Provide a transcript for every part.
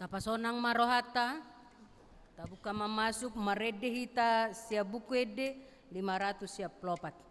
Kapasonang marohata, tabuka mamasuk marede hita sia buku ede 500 sia plopat.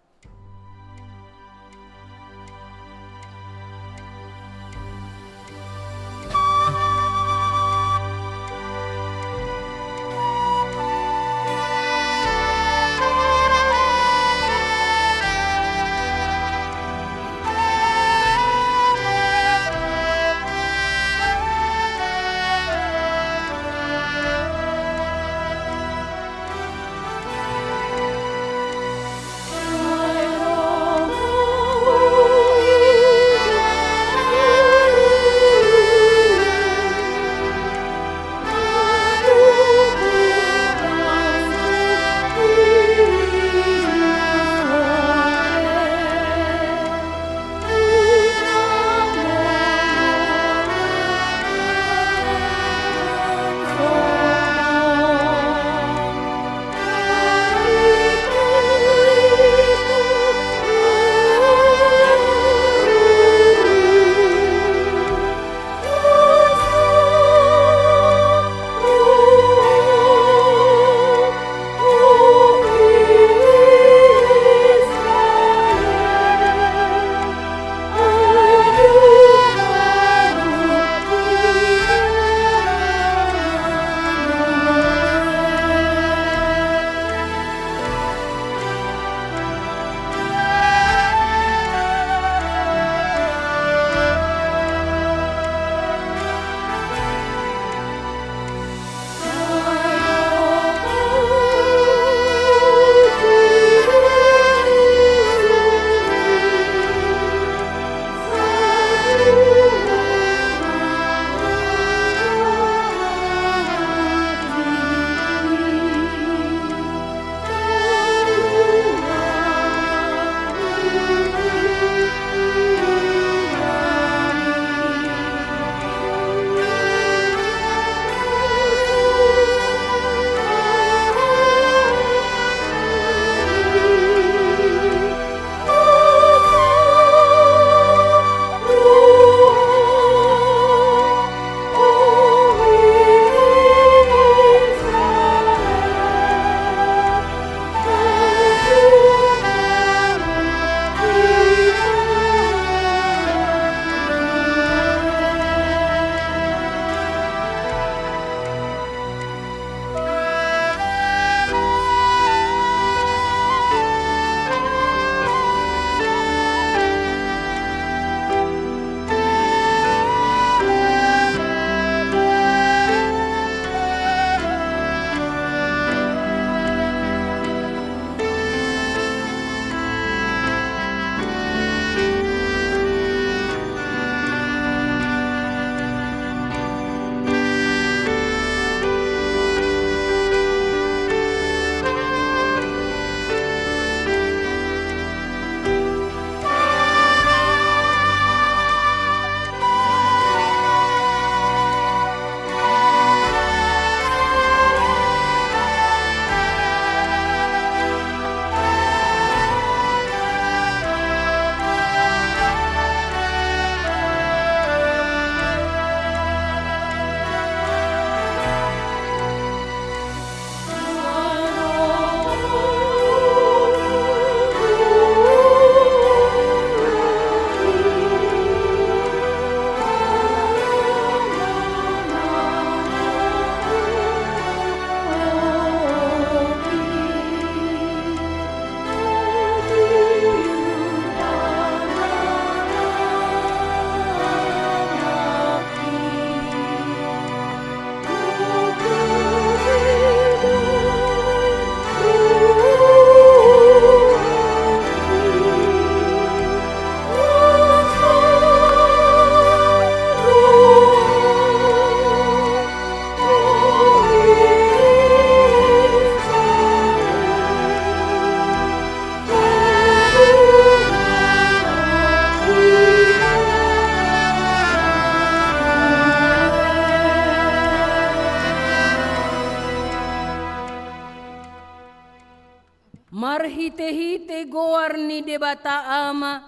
Marhite-hite goar ni debata ama,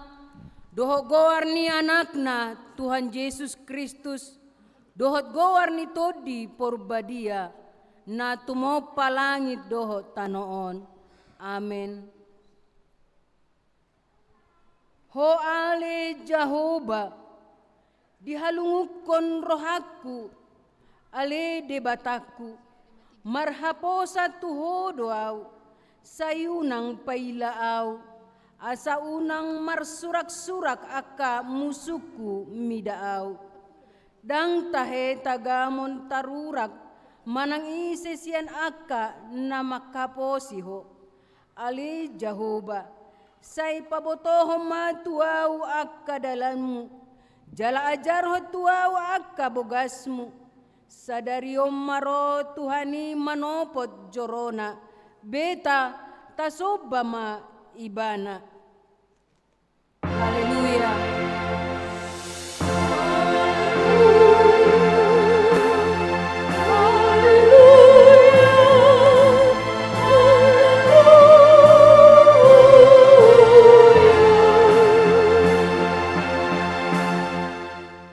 doho goar ni anakna Tuhan Yesus Kristus, Dohot gowar ni todi porbadia, na tumopa langit dohot tanoon. Amen. Ho ale Jehovah, dihalungukon rohaku, ale debataku, marhaposa tuho doau, sayunang pailaaw, asa unang marsurak-surak aka musuku midaaw. Dang tahe tagamon tarurak, manang isesian aka na makaposiho, ali Jehovah, say pabotoho matuaw akka dalanmu, jala ajarho tuaw akka bogasmu, sadariom maro Tuhani manopot jorona, beta tasoba ma ibana. Haleluya.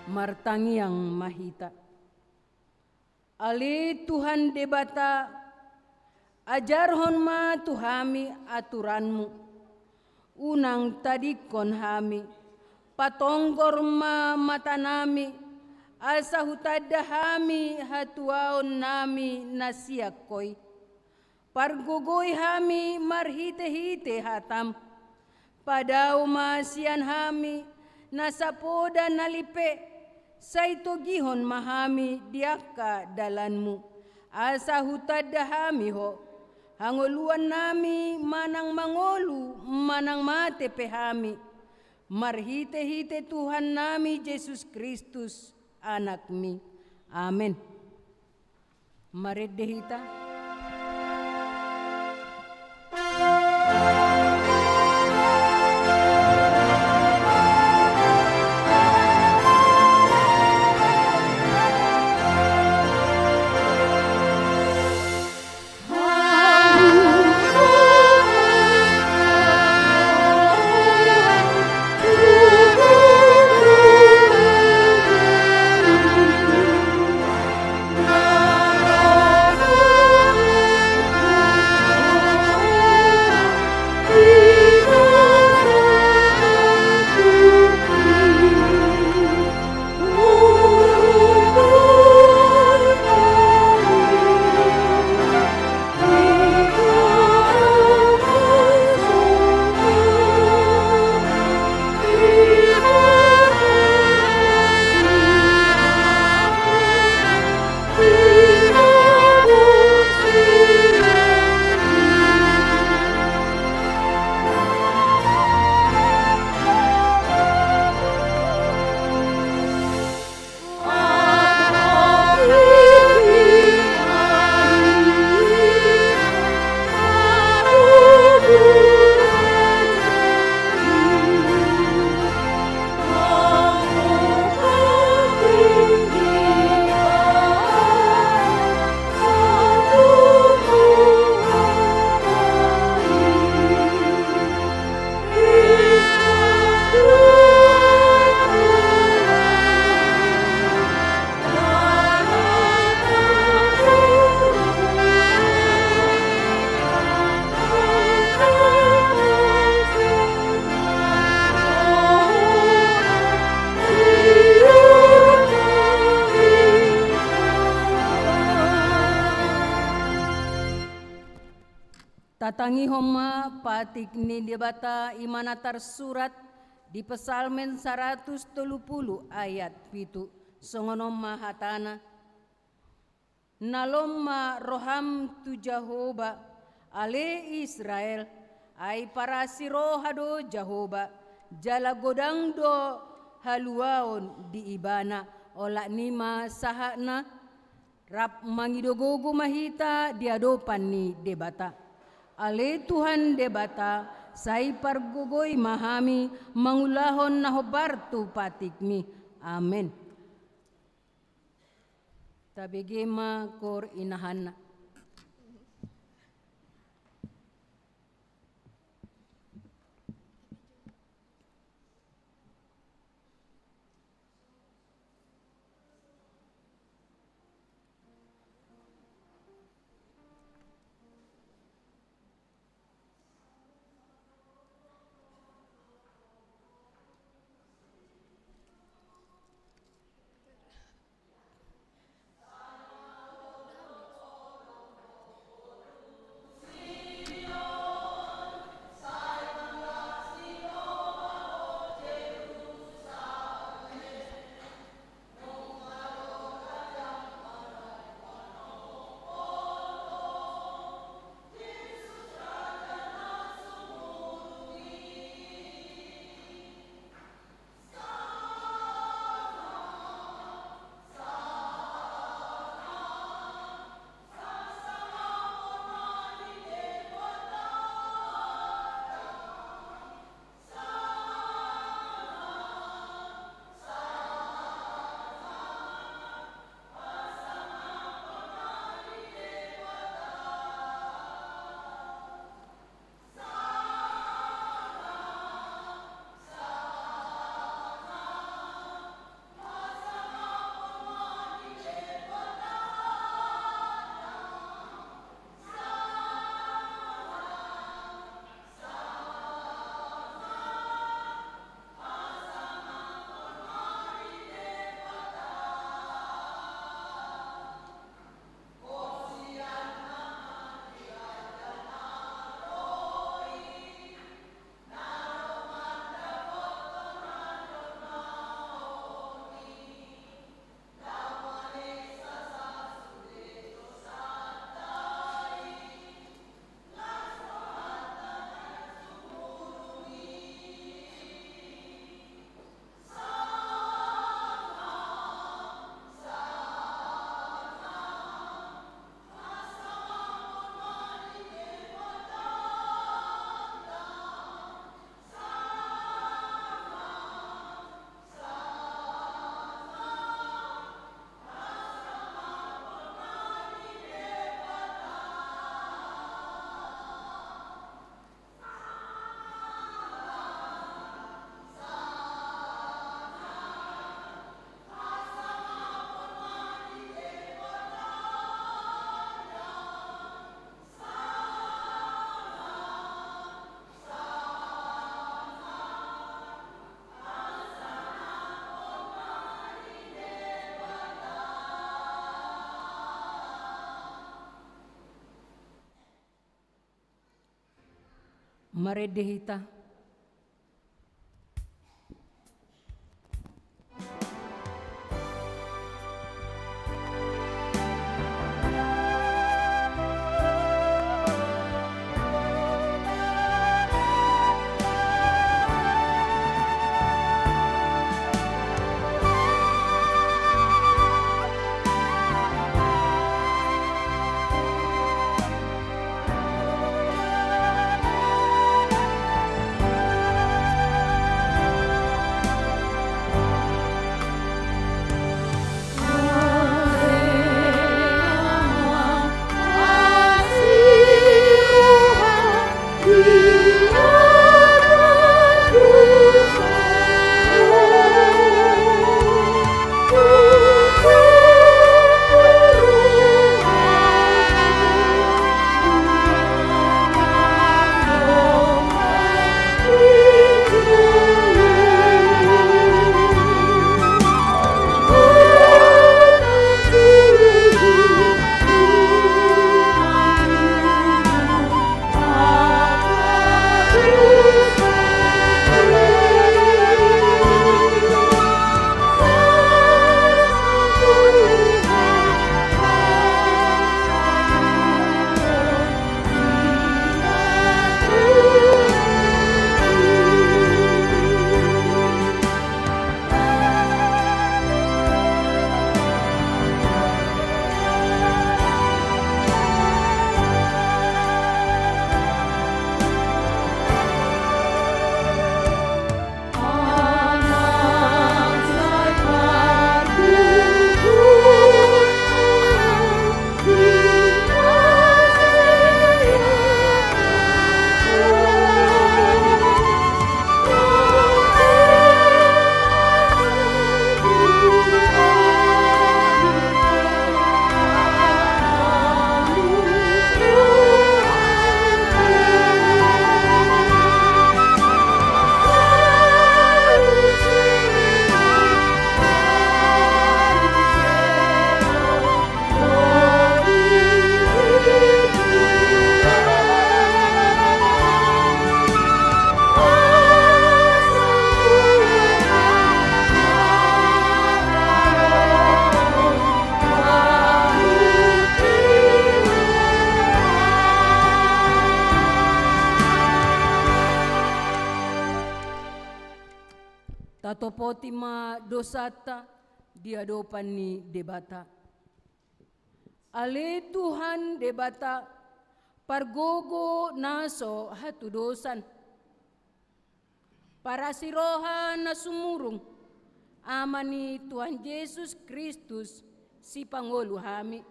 Martangi yang mahita. Ali Tuhan debata, ajarhon ma Tuhami aturanmu, unang tadikon hami, patonggor ma matanami, asa hutada hami hatuaon nami nasiakoy, pargogoy hami marhite-hite hatam, padaw masian hami nasapoda nalipe, saito gihon mahami diaka dalanmu, asa hutada hami ho, hangoluan nami manang mangolu, manang mate pehami, marhite-hite Tuhan nami Yesus Kristus anak mi. Amen. Maredehita. Tatangi homa patik ni debata imana tersurat di Pesalmen 130 ayat 7 songonom mahatana. Nalomma roham tu Jehovah ale Israel ai para sirohado Jehovah jala godang do haluaon di ibana ola nima sahana rap mangidogogo mahita diadopan ni debata. Ale Tuhan debata, sai pargogoy mahami, mangulahon na hobartu patikmi. Amen. Tabigema kor inahana. maredehita. Tatopoti ma dosata di hadapan ni debata. Ale Tuhan debata pargogo naso hatu dosan. Para siroha na sumurung amani Tuhan Yesus Kristus si Pangulu hami.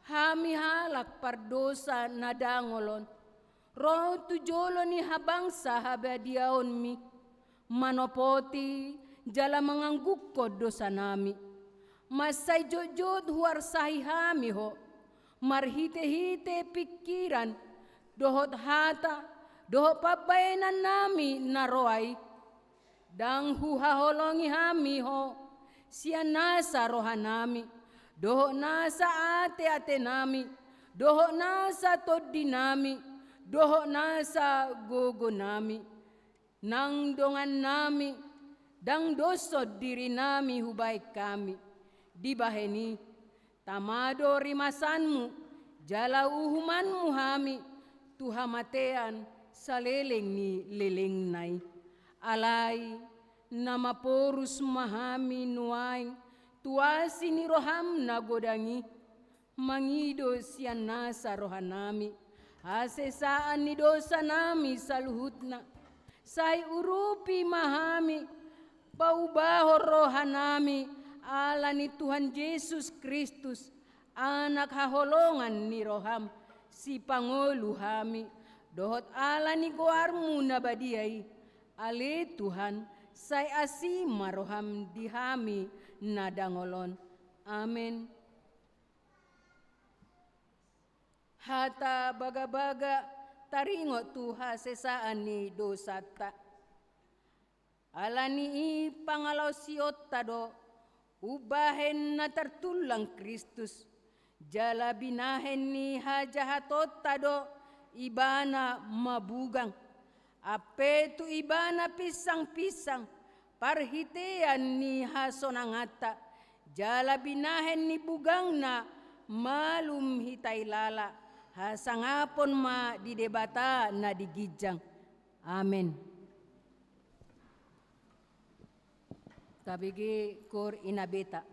Hami halak pardosa na dangolon. Roh tujolo ni habangsa habadiaon mi. Manopoti jala mengangguk ko dosa nami. Masay jojod huar sahi hami ho. Marhite-hite pikiran. Dohot hata. Dohot pabayanan nami naroay. Dang huhaholongi hami ho. Siya nasa rohan nami. Dohot nasa ate-ate nami. Dohot nasa todi nami. Dohot nasa gogo nami. Nang dongan nami, dang doso diri nami hubay kami. Di baheni, tamado rimasanmu, jala uhumanmu hami, tuhamatean sa leleng ni leleng nai. Alay, namaporus mahami nuaing, tuasi ni roham na godangi, mangido siya nasa rohanami, hasesaan ni dosa nami sa luhutna. Say urupi mahami, paubaho rohanami, ala ni Tuhan Yesus Kristus, anak haholongan ni roham, si Pangulu hami, dohot ala ni goarmu na badiay, ale Tuhan, say asima roham di hami na dangolon. Amen. Hata baga-baga, taringo tuha sesaan ni dosata. Alani pangalaw siyot tado, ubahen na tertulang Kristus. Jala binahen ni hajahatot tado, ibana mabugang. Apetu ibana pisang-pisang, parhitean ni hasonangata, jala binahen ni bugang na malum hitay lala, hasangapon ma di debata na digijang. Amen. Kabigi kor inabeta.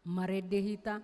Maredehita.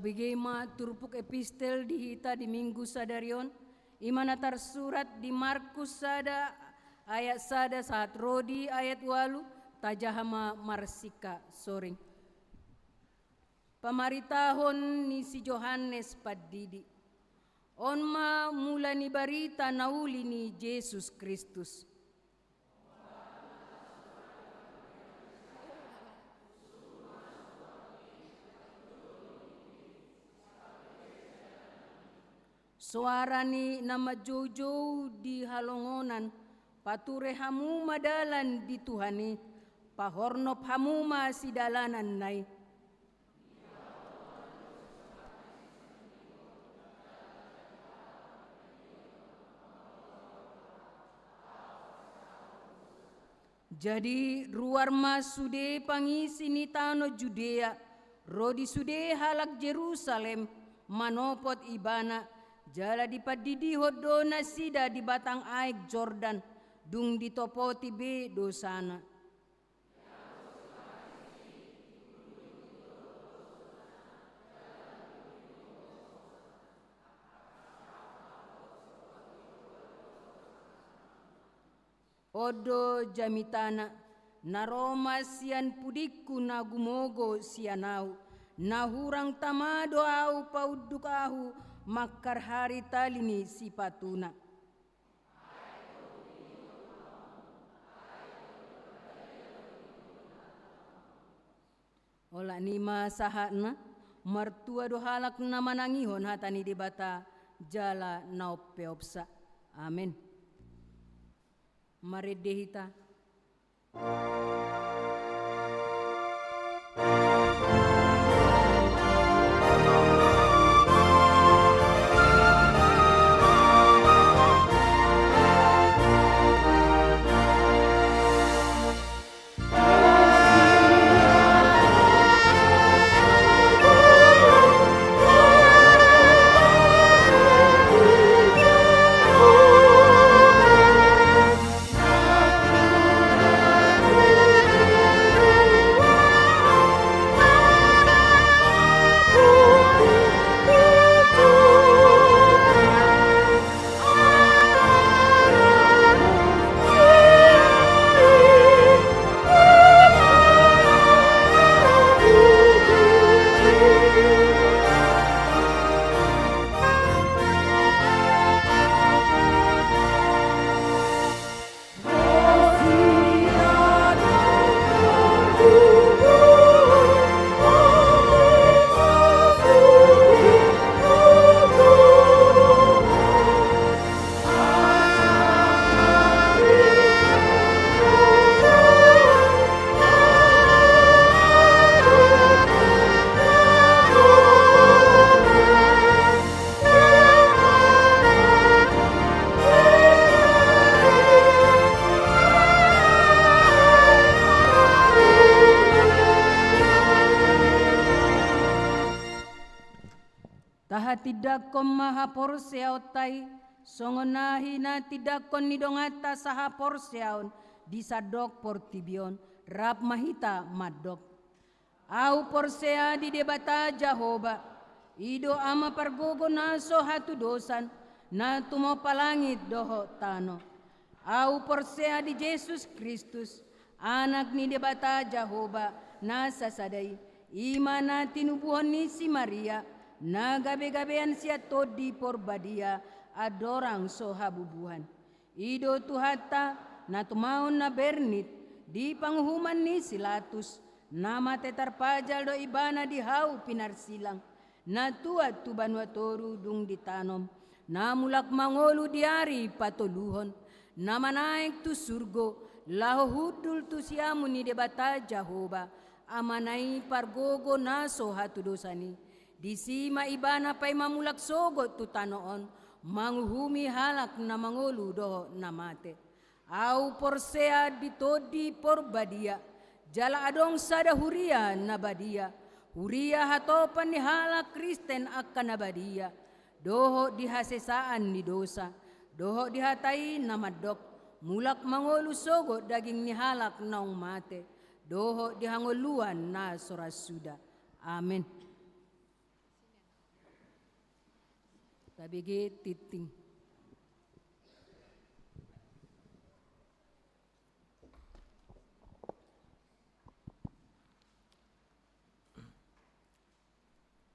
Sabigema turpuk epistel dihita di minggu sadarion, imana tersurat di Markus sada ayat sada saat rodi ayat walu tajahama marsika soring. Pamaritahon ni si Johannes Padidi. Onma mula ni barita nauli ni Yesus Kristus. Suara ni nama jojo di halongonan, pature hamu madalan di Tuhani, pahornop hamu si dalanan nai. Jadi ruar mas sude pangisi ni tano Judea, rodi sude halak Jerusalem, manopot ibana, jala dipadidi hodona sida di batang aik Jordan, dung ditopoti be dosana. Odo jamitana, naroma sian pudiku na gumogo sianau, nahurang tamado au pauduk ahu, makar hari talini si patuna. Ola nima sahana, mertua do halak na manangihon hatani dibata jala naupeopsa. Amin. Mari dehita. Tidak kom maha porseautai, songonahi na tidak kon nidongata saha porseaun, disadok portibion, rap mahita madok. Au porsea di debata Jahoba, ido ama pargogo naso hatu dosan, na tumo palangit doho tano. Au porsea di Yesus Kristus, anak ni debata Jahoba, nasa sadai, imana tinubuhon ni si Maria, na gabe-gabean siya todi porbadia adorang sohabubuhan. Ido tuhata na tumaon na bernit di panghuman ni Silatus na matetarpajal do ibana di hau pinarsilang na tuat tuban watoru dung ditanom na mulak mangolu diari patoluhon na manaik tu surgo laho hudul tu siamu ni debata Jahoba amanai pargogo na sohatu dosani. Di sima ibana pay mamulak sogot tu tanoon, manguhumi halak na mangulu do namate. Au porsea ditodi porbadia, jala adong sada huria na badia. Huria hatopan ni halak Kristen akan nabadia. Doho dihasesaan ni dosa, doho dihatai na madok. Mulak mangulu sogot daging ni halak naong mate. Doho dihangoluan na sorasuda. Amin. KBG Titing.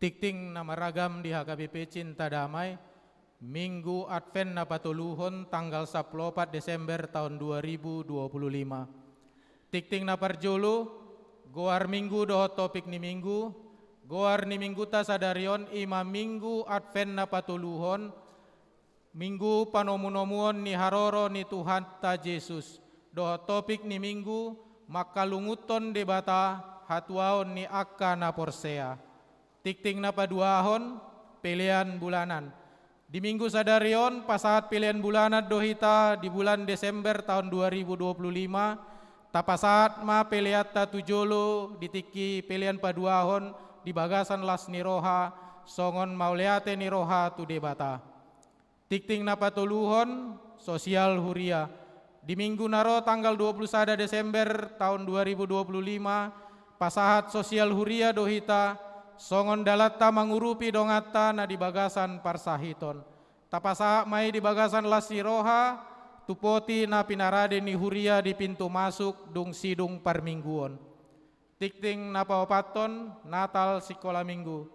Tikting nama ragam di HKBP Cinta Damai, Minggu Advent na patuluhon tanggal 14 Desember tahun 2025. Tikting na parjolo, goar minggu doho topik ni minggu, goar ni minggu ta sadarion ima Minggu Advent na patuluhon, minggu panomunomuon ni haroro ni Tuhan ta Yesus. Doho topik ni minggu, makalunguton debata hatuaon ni akka na porsea. Tikting na paduahon, pilihan bulanan. Di minggu sadarion, pasahat pilihan bulanan dohita di bulan Desember tahun 2025, tapasahat ma pilihat ta tujolo ditiki pilihan paduahon di bagasan las niroha, songon mauleate niroha tu debata. Tikting na patuluhon, sosial huria. Di minggu naro tanggal 21 Desember tahun 2025, pasahat sosial huria dohita, songon dalatta mangurupi dongata na di bagasan parsahiton. Tapasa mai di bagasan lasiroha, tupoti na pinarade ni huria di pintu masuk dung sidung parmingguon. Tikting na paopaton, Natal sikola minggu.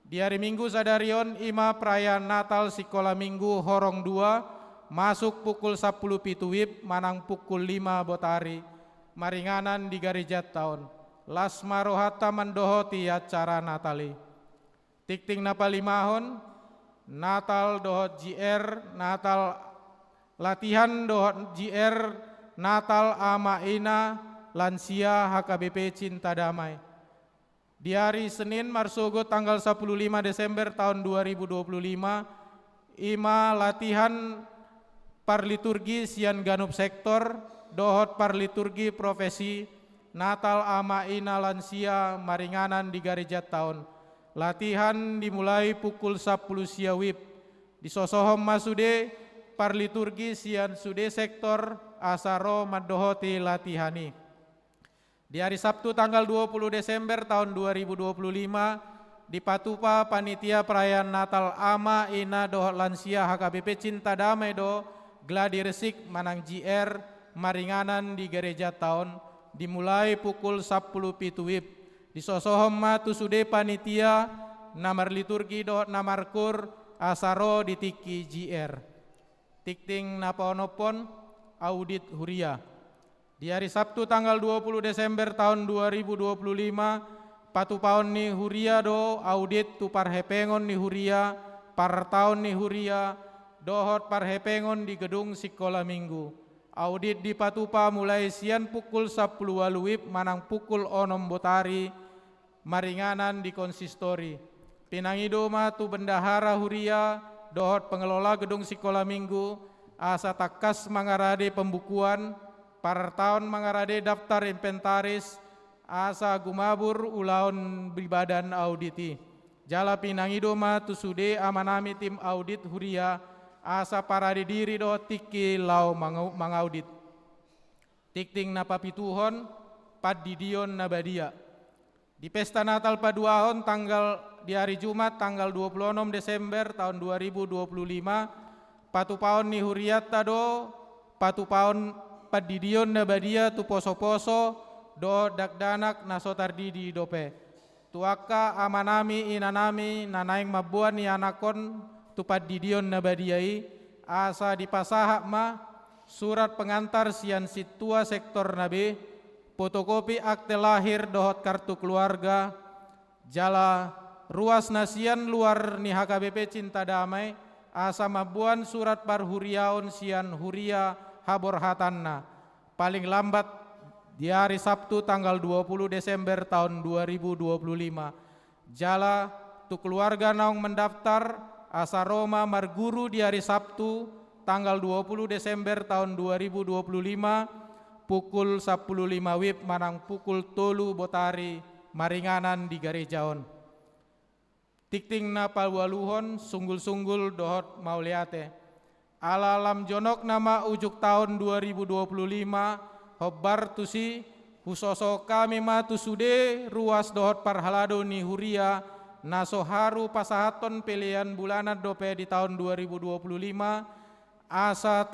Di hari minggu sadarion ima perayaan Natal sikola minggu horong 2, masuk pukul 10 pituwib manang pukul 5 botari, maringanan di garijat tahun. Las marohata mandohoti acara Natali. Tikting na palimahon, Natal dohot JR, Natal latihan dohot JR, Natal ama ina, lansia HKBP Cinta Damai. Di hari Senin marsogo tanggal 15 Desember tahun 2025, ima latihan parliturgi sian ganup sektor, dohot parliturgi profesi, Natal ama ina lansia maringanan di garijat tahun. Latihan dimulai pukul 10 siawib. Di sosohom masude parliturgi sian sude sektor asaro madohoti latihani. Di hari Sabtu tanggal 20 Desember tahun 2025 di Patupa panitia perayaan Natal ama ina dohot lansia HKBP Cinta Damai do gladi resik manang JR maringanan di gereja tahun. Dimulai pukul 10 pituwib. Di sosohom matu sude panitia namar liturgi dohot namar kur asaro ditiki JR. Tikting napaonopon audit huria. Di hari Sabtu tanggal 20 Desember tahun 2025 patupaon ni huria do audit tu parhepengon ni huria par tahun ni huria dohot parhepengon di gedung sikola minggu. Audit di Patupa mulai sian pukul 10 waluwib manang pukul 6 botari, maringanan di konsistori. Pinangidoma tu bendahara huria dohot pengelola gedung sikola minggu asa takas mangarade pembukuan, par tahun mangarade daftar inventaris, asa gumabur ulaon bibadan auditi. Jala pinangidoma tu sude amanami tim audit huria, asa para diri do tiki lau mangaudit. Tikting na papituhon padidion na badia. Di pesta Natal paduahon di hari Jumat tanggal 26 Desember tahun 2025 patupaon ni huriata do patupaon padidion na badia tu poso-poso do dakdanak na sotardidi dope. Tuaka amanami inanami nanaing mabuan ni anakon tupad didion na badiyai asa dipasahak ma surat pengantar sian situa sektor nabe, fotokopi akte lahir dohot kartu keluarga, jala ruas nasian luar ni HKBP Cinta Damai asa mabuan surat parhuriaon sian huria habor hatanna paling lambat di hari Sabtu tanggal 20 Desember tahun 2025. Jala tu keluarga naung mendaftar asa Roma marguru di hari Sabtu tanggal 20 Desember tahun 2025 pukul 15 wib manang pukul 3 botari maringanan di garejaon. Tikting na palualuhon sunggul-sunggul dohot mauliate. Alalam jonok nama ujuk tahun 2025 hobbar tusi husoso kami matu sude ruas dohot parhalado ni huria nasoharu pasahaton pilihan bulanan dope di tahun 2025 asa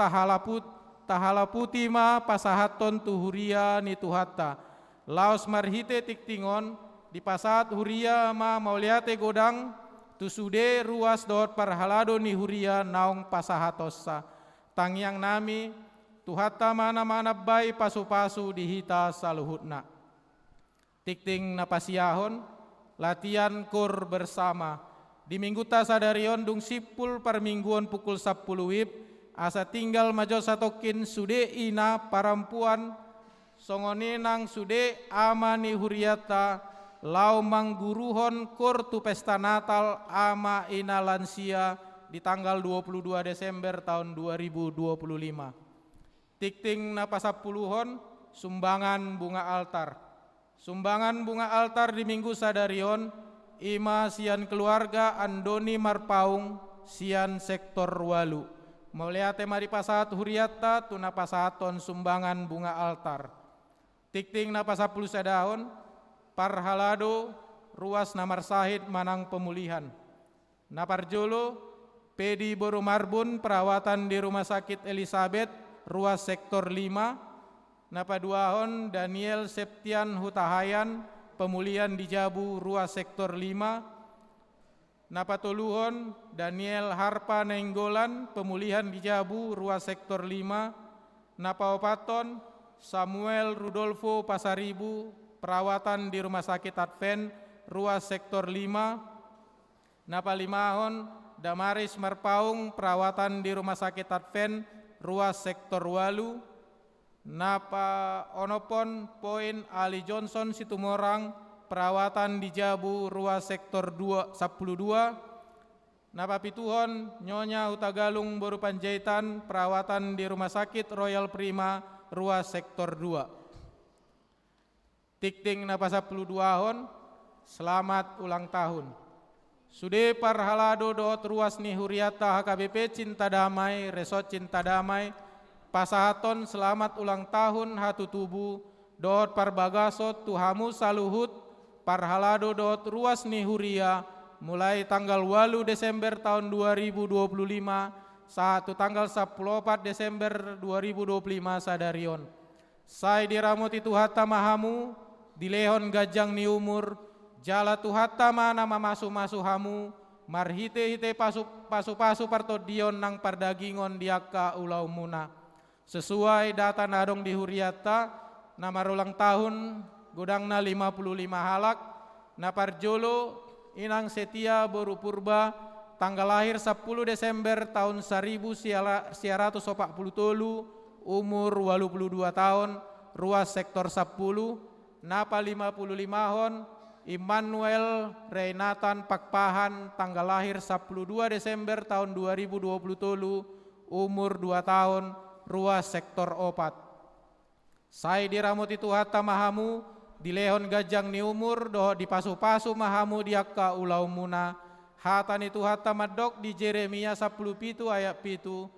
tahalaputima pasahaton tuhuria ni tuhatta laos marhite tiktingon di pasahat huria ma mauliate godang tusude ruas dot parhalado ni huria naung pasahatossa tangyang nami tuhatta mana-mana bay pasu-pasu dihita saluhutna tikting napasiyahon latihan kur bersama di minggu tasadarion dung sipul permingguan pukul 10 wib asa tinggal majo satokin sude ina parampuan songoninang sude amani huriata lau mangguruhon kur tu pesta Natal ama ina lansia di tanggal 22 Desember tahun 2025 tikting napasapuluhon sumbangan bunga altar di minggu sadarion ima sian keluarga Andoni Marpaung sian sektor Walu mauliate mari pasahat huriata tuna pasahaton sumbangan bunga altar tikting napasapuluh sadahon parhalado ruas namar sahid manang pemulihan naparjolo Pedi Boru Marbun perawatan di Rumah Sakit Elizabeth ruas sektor 5 napaduahon Daniel Septian Hutahayan pemulihan di Jabu ruas sektor 5 napatuluhon Daniel Harpa Nenggolan pemulihan di Jabu ruas sektor 5 napaopaton Samuel Rudolfo Pasaribu perawatan di Rumah Sakit Advent ruas sektor 5 napalimahon Damaris Marpaung perawatan di Rumah Sakit Advent ruas sektor Walu napa onopon poin Ali Johnson Situmorang perawatan di Jabu ruas sektor 12 napa pituhon Nyonya Utagalung Boru Panjaitan perawatan di Rumah Sakit Royal Prima ruas sektor 2 tikting napa 10 duahon selamat ulang tahun sude parhalado dot ruas ni huriata HKBP Cinta Damai Resort Cinta Damai pasahaton selamat ulang tahun hatu tubuh dot parbagasot tuhamu saluhut parhalado dot ruas ni huria mulai tanggal 8 Desember tahun 2025 satu tanggal 14 Desember 2025 sadarion sai diramuti tuhata mahamu dilehon gajang ni umur jala tuhata mana mamasu-masu hamu marhite-hite pasu-pasu partodion nang pardagingon diaka ulau muna sesuai data nadong di huriata namar ulang tahun godangna 55 halak naparjolo inang setia Boru Purba tanggal lahir 10 Desember tahun 1940 umur 82 tahun ruas sektor 10 napa 55 hon Immanuel Renatan Pakpahan tanggal lahir 12 Desember tahun 2020 umur 2 tahun ruas sektor 4 sai diramuti tuhata mahamu dilehon gajang ni umur doh dipasu-pasu mahamu diakka ulau muna hatani tuhata madok di Jeremia 10 pitu ayat pitu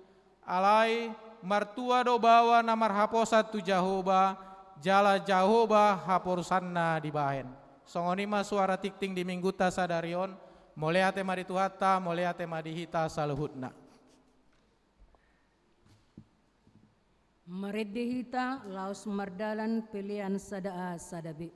alai martua do bawa namar haposat tu Jahoba jala Jahoba haporusanna dibahen songonima suara tikting di minggu tasadarion moleate mari tuhata moleate mari hita saluhutna Meredehita laos mardalan pilihan sadaa sadabi.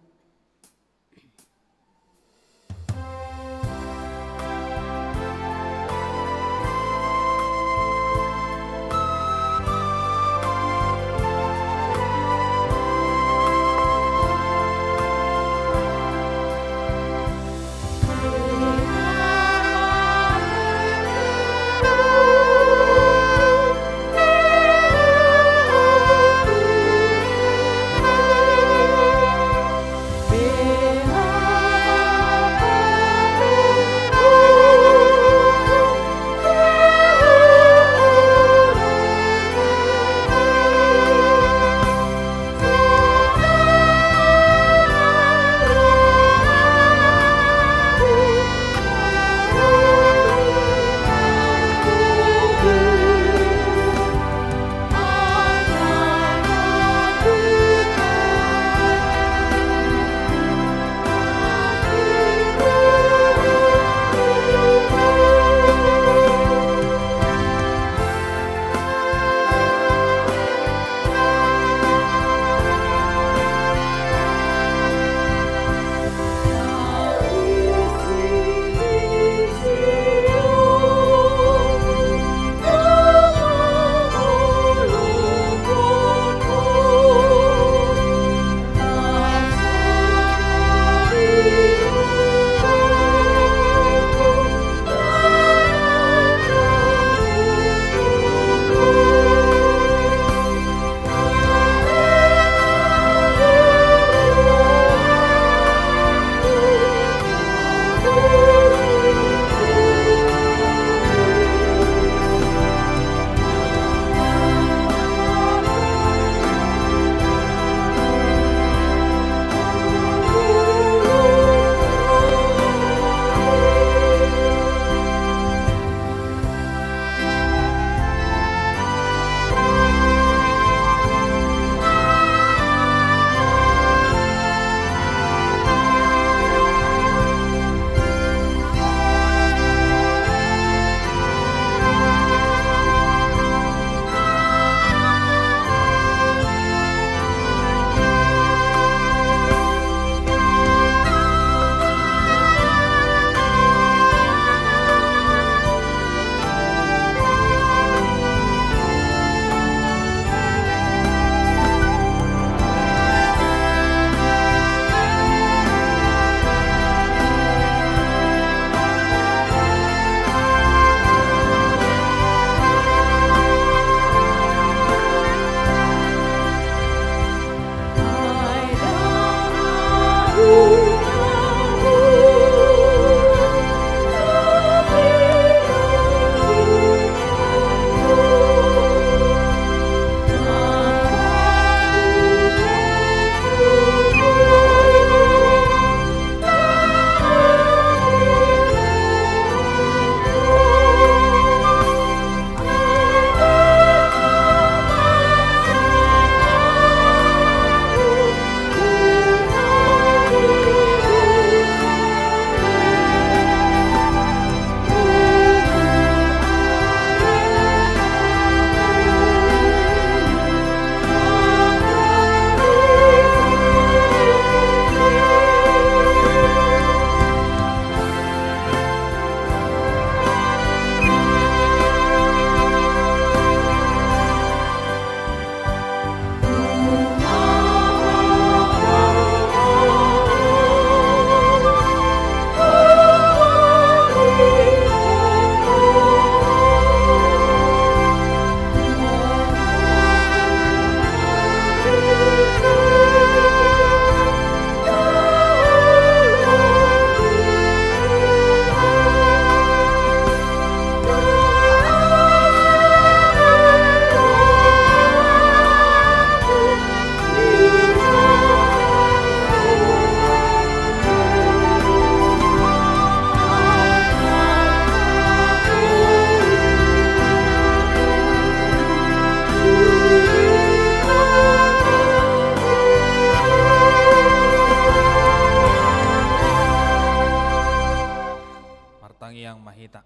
mahita.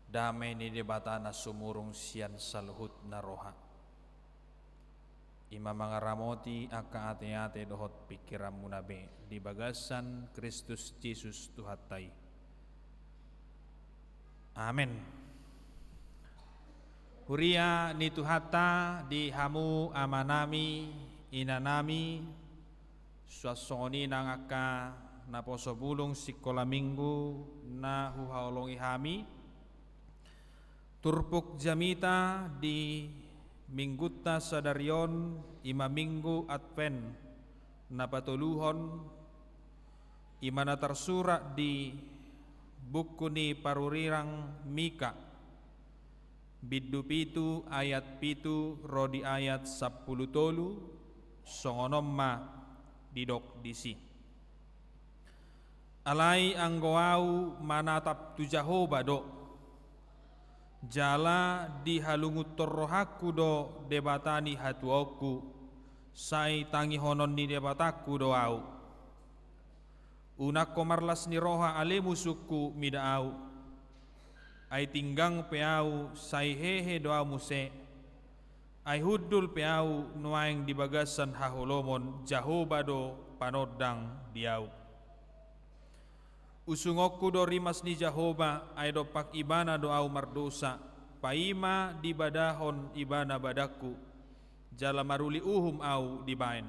Damai ni debatana sumurung sian saluhut na roha. Ima mga ramoti aka ate-ate dohot pikiran munabe di bagasan Kristus Jesus Tuhatai. Amin. Huria ni Tuhata di hamu amanami inanami suasoni nangaka na posobulong sikola minggu na huhaolongi hami turpuk jamita di minggutta sadarion ima minggu advent na patuluhon ima na tersurat di buku ni parurirang Mika biddu pitu ayat pitu rodi ayat 10 tolu songonomma didok disi alai anggoau manatap tu Jahoba do jala dihalungut torrohaku do debatani hatuoku sai tangi honon ni debataku do au unak komarlas ni roha ale musuku midaau ai tinggang peau sai hehe doa muse ai hudul peau nuaing di bagasan haholomon Jahoba do panodang diau usungokku do rimas ni Jahoba ai do pak ibana do au mardosa paima di badahon ibana badaku jala maruli uhum au dibain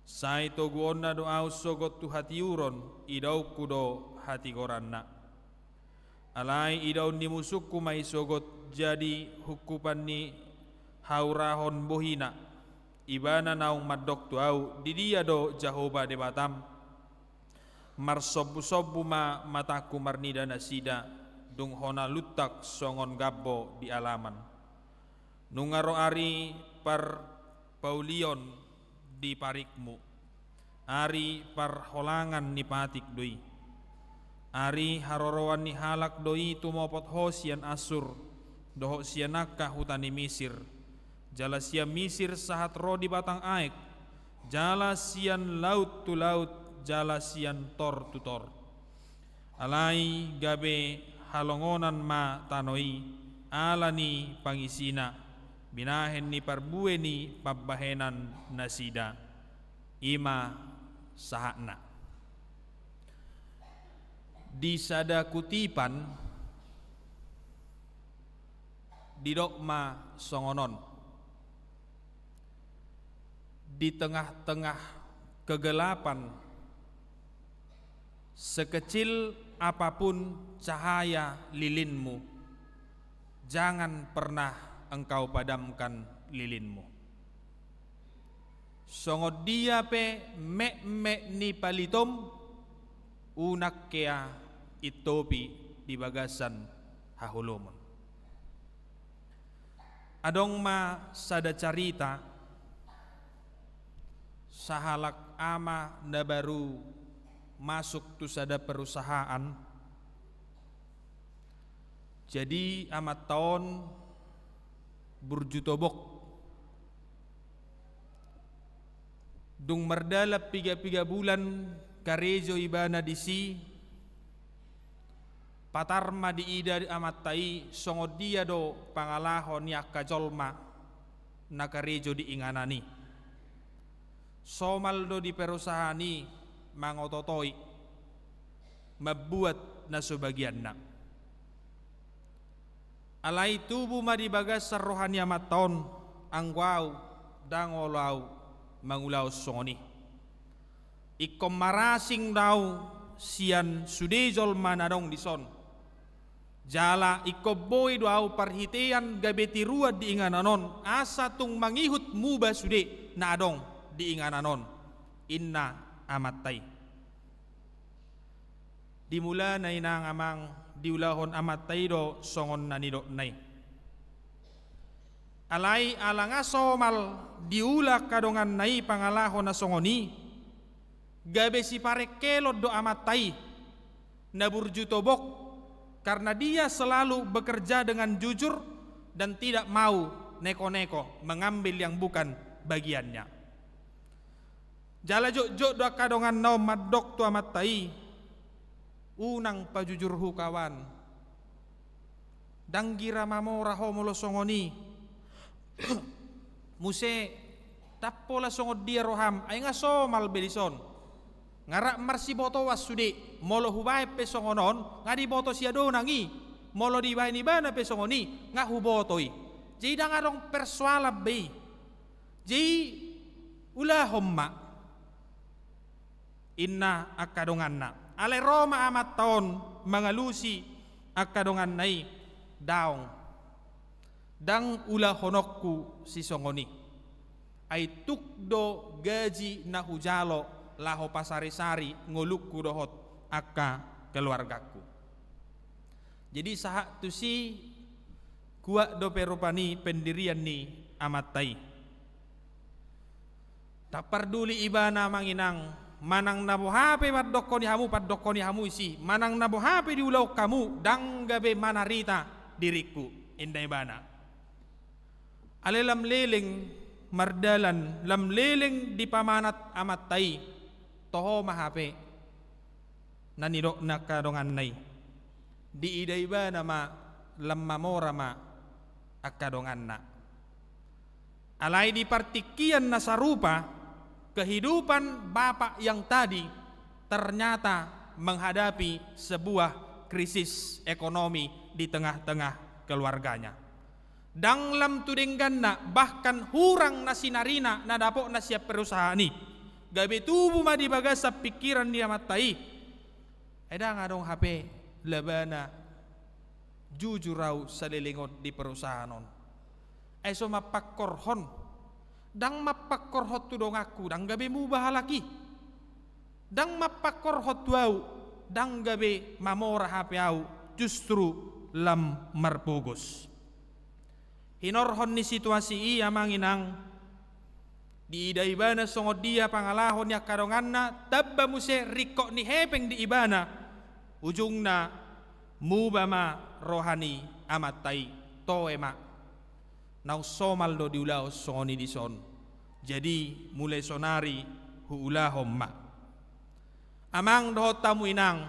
sai toguonna do au sogot tu hati uron idau kudo hati goranna alai idau ni musukku mai sogot jadi hukupan ni haurahon bohina ibana naung madok tu au didia do Jahoba de batam marsobu-sobu ma mataku marnida nasida dung hona lutak songon gabbo di alaman nungaro ari par paulion di parikmu ari par holangan ni patik doi ari harorowan ni halak doi tumopot hosian asur doho sianaka hutani Misir jala sian Misir sahat ro di batang aek jala sian laut tu laut jala sian tor tu tor alai gabe halongonan ma tanoi alani pangisina binahen ni parbue ni pabbahenan nasida ima sahakna di sada kutipan di dokma songonon di tengah-tengah kegelapan sekecil apapun cahaya lilinmu jangan pernah engkau padamkan lilinmu songod dia pe mek ni palitom unak kea itopi di bagasan hahulomon adong ma sada carita sahalak ama na baru masuk tu sada perusahaan jadi amat tahun burjutobok dung merdalap 3 bulan karejo ibana disi patarma di ida amat tai songod dia do pangalahon yak kajolma na karejo di inganani somal do di perusahaan ni mangototoi mabuat na sebagian na alai tubuh ma di bagas rohani amat taon angwau dangolau mangulau songoni ikom marasing daw sian sudejol manadong dison jala ikoboy daw parhitean gabeti ruad di ingananon asa tung mangihut muba sude na adong di ingananon inna amatay dimula na inang amang diulahon amatay do songon nanido nay alai alanga somal diula kadongan nay pangalahon na songoni gabe si pare kelot do amatay na burjutobok karena dia selalu bekerja dengan jujur dan tidak mau neko-neko mengambil yang bukan bagiannya. Jala jok do kadongan nau madok tu amat tai unang pajujurhu kawan, danggira mamora homolo songoni, muse tappola songod dia roham, ay nga somal belison, ngara marsiboto wasudi, molo hubay pe songonon, nga di boto siya do nangi, molo di bay ni bana pe songoni, nga hubotoy, jadi dangarong persualab bay, jadi ulah homma, inna akadongan na. Ale Roma amat taon mangalusi akadongan nai daong dang ula honokku si songoni ay tukdo gaji na hujalo laho pasari-sari ngolukku dohot akka keluargaku. Jadi sahak tu si kuak do perupani pendirian ni amat tai. Tak perduli ibana manginang manang nabo hape paddokko ni hamu isi manang nabo hape di ulau kamu dang gabe manarita diriku inday bana ale lam leleng mardalan lam leleng di pamanat amat tai toho mahape nanidok nakadongan nai di iday bana ma lam mamora ma akadongan na alai di partikian nasarupa kehidupan bapak yang tadi ternyata menghadapi sebuah krisis ekonomi di tengah-tengah keluarganya. Dang lam tudengganna bahkan hurang na sinarina na dapok na siap perusahaan ni. Gabe tubuh ma di bagasa pikiran dia matai. Eda ngadong HP lebana jujurau salilingot di perusahaan on. Eso mapakorhon dang mapakorhot tu dong aku dang gabe mubah lagi dang mapakorhot tu au dang gabe mamora hape au justru lam marpugos hinorhon ni situasi iya manginang di ida ibana songod dia pangalahon ya kadonganna tabba muse rikok ni hepeng di ibana ujungna mubama rohani amatai toema nau somal do diulau songoni di son jadi mulai sonari huulah homma amang do tamu inang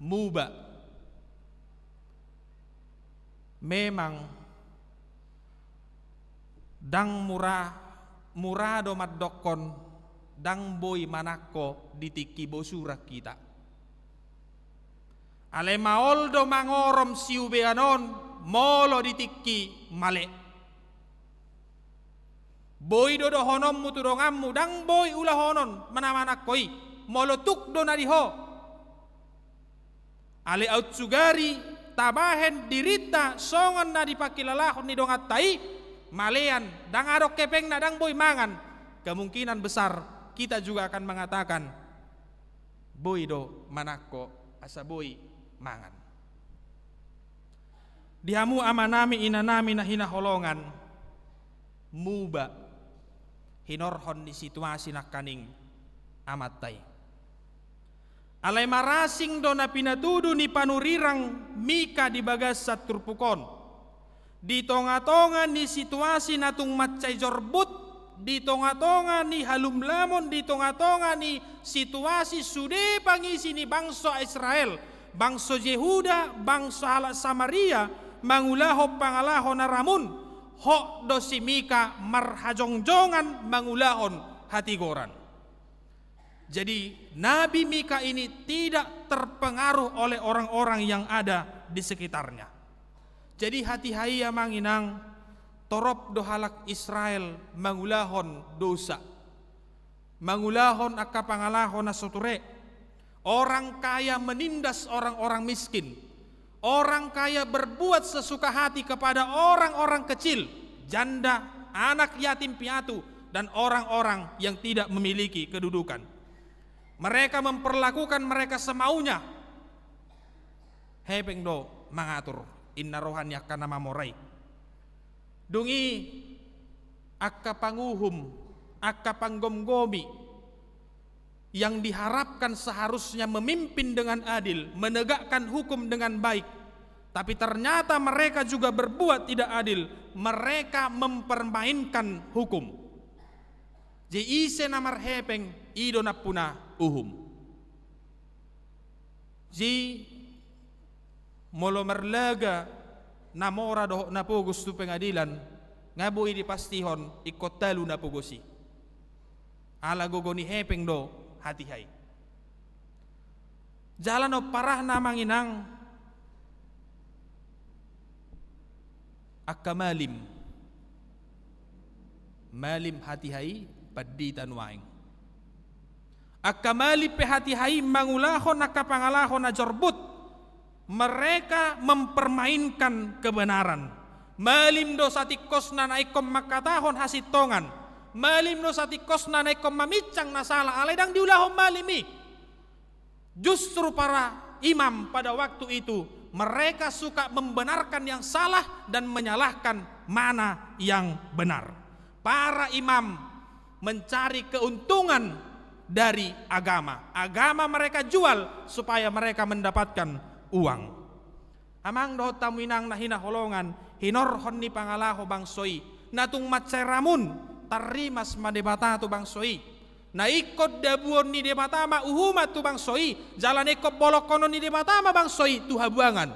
muba memang dang murah do maddokon dang boy manako ditiki bosura kita ale maol do mangorom siubeanon molo ditiki male boy do honom muturongammu dang boy ulah honon manamanak koi molotuk do nadiho ale out sugari tabahen dirita songon na dipakilalahon ni dongat tai malean dang arok kepeng na dang boy mangan kemungkinan besar kita juga akan mengatakan boy do manako asa boy mangan dihamu amanami inanami na hinaholongan muba hinorhon di situasi nakaning amatai alai marasing do na pinatudu ni panurirang mika di bagas saturpukon di tonga-tonga ni situasi natung macai jorbut di tonga-tonga ni halum lamon di tonga-tonga ni situasi sude pangisi ni bangsa Israel bangsa Yehuda bangsa halak Samaria mangulaho pangalaho naramun hok dosi mika marhajongjongan mangulahon hati goran. Jadi Nabi Mika ini tidak terpengaruh oleh orang-orang yang ada di sekitarnya. Jadi hati haya manginang torop dohalak Israel mangulahon dosa. Mangulahon akapangalahon nasoture. Orang kaya menindas orang-orang miskin. Orang kaya berbuat sesuka hati kepada orang-orang kecil, janda, anak yatim piatu, dan orang-orang yang tidak memiliki kedudukan. Mereka memperlakukan mereka semaunya. Hepeng do mengatur inna rohani kana mamorai. Dungi akka panguhum, akka panggomgomi yang diharapkan seharusnya memimpin dengan adil, menegakkan hukum dengan baik, tapi ternyata mereka juga berbuat tidak adil. Mereka mempermainkan hukum. Ji ise namar hepeng idona puna uhum. Ji molo merlaga namora doh napugos tu pengadilan ngabui di pastihon ikot talu napugosi. Ala gogoni hepeng do hati hai. Jalan o parah namang inang akka malim hati hai paditan waing. Akka malip pe hati hai mangulahon akka pangalahon na jorbut. Mereka mempermainkan kebenaran. Malim do satikos na naikom makatahon hasitongan. Malim do satikos na naikom mamicang na salah aledang diulahon malimi. Justru para imam pada waktu itu mereka suka membenarkan yang salah dan menyalahkan mana yang benar. Para imam mencari keuntungan dari agama. Agama mereka jual supaya mereka mendapatkan uang. Amang doh tamuinang nahina holongan hinorhon ni pangalaho bangsoi natung matseramun tarimas madebata tu bangsoi na ikot dabuon ni debata ma uhumat tu bangsoi jalan ikot bolokono ni debata ma bangsoi tu habuangan.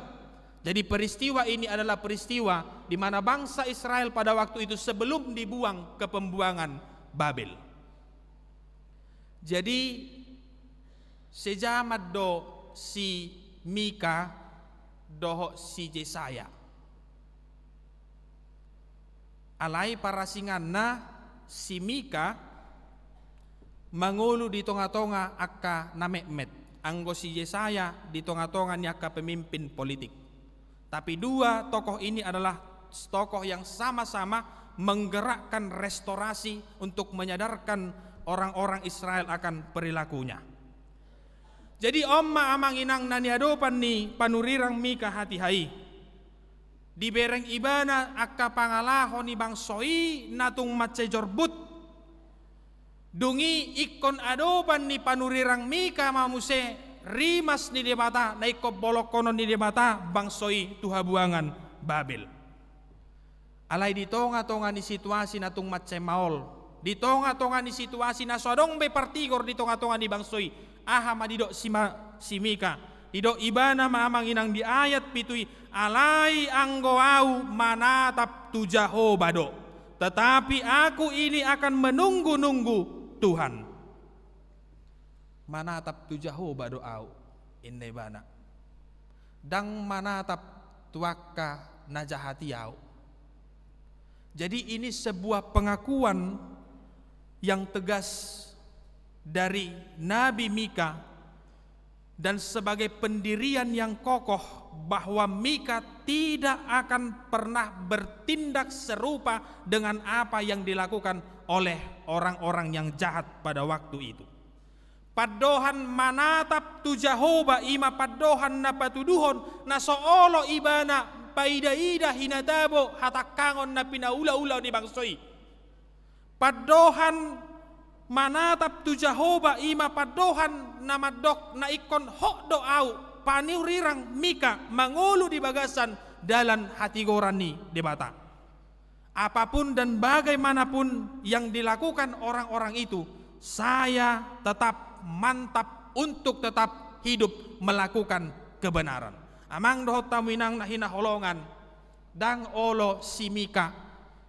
Jadi peristiwa ini adalah peristiwa di mana bangsa Israel pada waktu itu sebelum dibuang ke pembuangan Babel. Jadi sejamat do si Mika doho si Jesaya alai para singanna si Mika mangulu di tonga-tonga akka namekmet anggo si Jesaya di tonga-tonga ni akka pemimpin politik. Tapi dua tokoh ini adalah tokoh yang sama-sama menggerakkan restorasi untuk menyadarkan orang-orang Israel akan perilakunya. Jadi omma amang inang nani adopan ni panurirang Mika hati hai. Di bereng ibana akka pangalaho ni bangsoi natung matsejorbut. Dungi ikon adopan ni panurirang Mika mamuse rimas ni debata na ikop bolokono ni debata bangsoi tuhabuangan Babel. Alai di tonga-tonga ni situasi natung matsemaol. Di tonga-tonga ni situasi na sodong be partigor di tonga-tonga ni bangsoi. Aha madidok si Mika didok ibana maamang inang di ayat pitui alai anggo au manatap tu Jehovah do tetapi aku ini akan menunggu-nunggu Tuhan. Manatap tu Jehovah do au inne bana dang manatap tuaka najahati au. Jadi ini sebuah pengakuan yang tegas dari Nabi Mika dan sebagai pendirian yang kokoh bahwa Mika tidak akan pernah bertindak serupa dengan apa yang dilakukan oleh orang-orang yang jahat pada waktu itu. Padohan manatap tu Jehovah ima padohan na patuduhon na soolo ibana paida-ida hinadabo hatakangon na pinaula-ulaw ni bangsoi. Padohan manatap tu Jehovah ima padohan namadok na ikon hok doau paniurirang Mika mangulu di bagasan dalam hati gorani debata. Apapun dan bagaimanapun yang dilakukan orang-orang itu, saya tetap mantap untuk tetap hidup melakukan kebenaran. Amang dohot tamuinang nahina holongan dang olo si Mika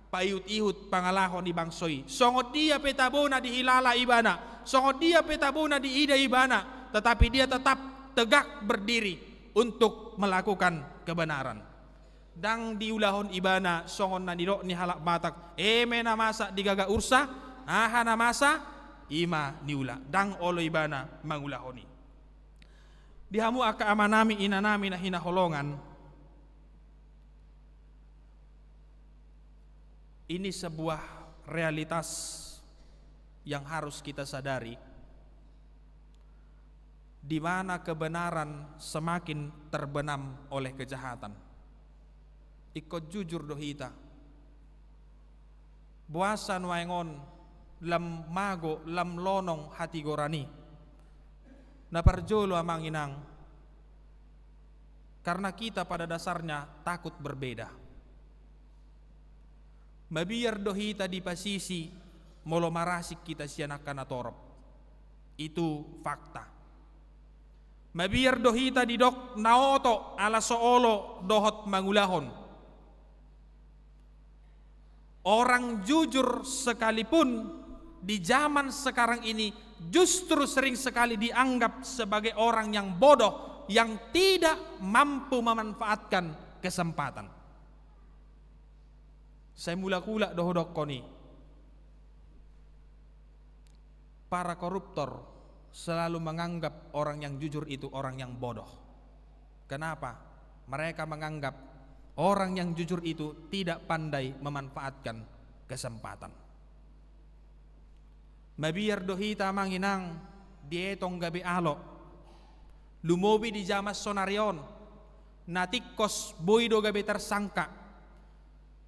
paiut-ihut pangalahon di bangsoi. Songot dia petabona di hilala ibana, songot dia petabona di ida ibana, tetapi dia tetap tegak berdiri untuk melakukan kebenaran. Dang diulahon ibana songon na nidok ni halak batak eme na masa digaga ursa aha na masa ima niula dang olo ibana mangulahoni. Dihamu aka amanami inanami na hinaholongan. Ini sebuah realitas yang harus kita sadari, di mana kebenaran semakin terbenam oleh kejahatan. Ikut jujur dohita, buasan waengon lam mago lam lonong hati gorani, naparjolo amang inang, karena kita pada dasarnya takut berbeda. Mabiar dohita di pasisi molo marasik kita sianakan atorop. Itu fakta. Mabiar dohita didok naoto ala soolo dohot mangulahon. Orang jujur sekalipun di zaman sekarang ini justru sering sekali dianggap sebagai orang yang bodoh, yang tidak mampu memanfaatkan kesempatan. Saya mula-kula dohodok koni. Para koruptor selalu menganggap orang yang jujur itu orang yang bodoh. Kenapa? Mereka menganggap orang yang jujur itu tidak pandai memanfaatkan kesempatan. Mabiar dohita manginang dietong gabi alo. Lumobi di jamas sonarion. Natikos boido gabi tersangka.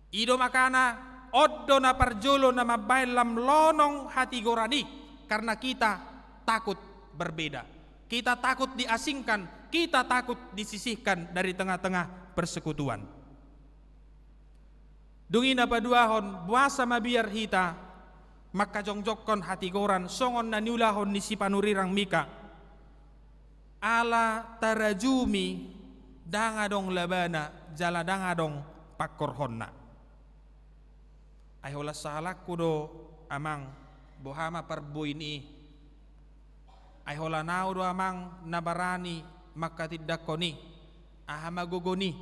Ido makana oddo na parjolo na mabailam lonong hati gorani. Karena kita takut berbeda, kita takut diasingkan, kita takut disisihkan dari tengah-tengah persekutuan. Dungina paduahon buasa mabiar hita, maka jongjokon hati goran songon na niulahon ni si panurirang mika. Ala tarajumi dangadong labana jala dangadong pakorhonna. Ay hola salak kudo amang bohama parbuini. Ay hola nao do amang nabarani makatidakoni ahamagogoni.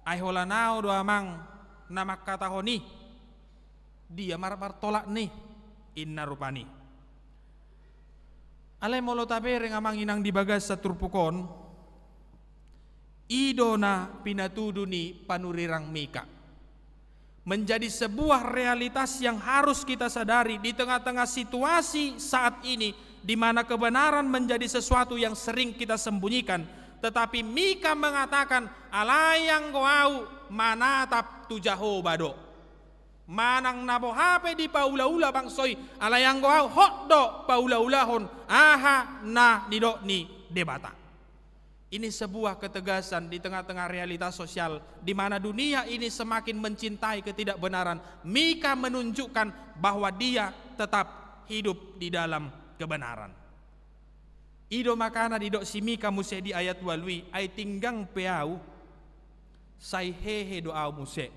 Ay hola nao do amang namakatahoni dia marbar tolak ni inna rupani. Alay molo tabereng amang inang dibagas sa turpukon ido na pinatuduni panurirang mika. Menjadi sebuah realitas yang harus kita sadari di tengah-tengah situasi saat ini di mana kebenaran menjadi sesuatu yang sering kita sembunyikan. Tetapi Mika mengatakan alayang goau manatap tujaho bado. Manang nabohape di paula-ula bangsoy alayang goau hokdo paula-ulahon aha na didok ni debata. Ini sebuah ketegasan di tengah-tengah realitas sosial di mana dunia ini semakin mencintai ketidakbenaran. Mika menunjukkan bahwa dia tetap hidup di dalam kebenaran. Ido makana didok si Mika muse di ayat walwi ay tinggang peau say hehe doa muse.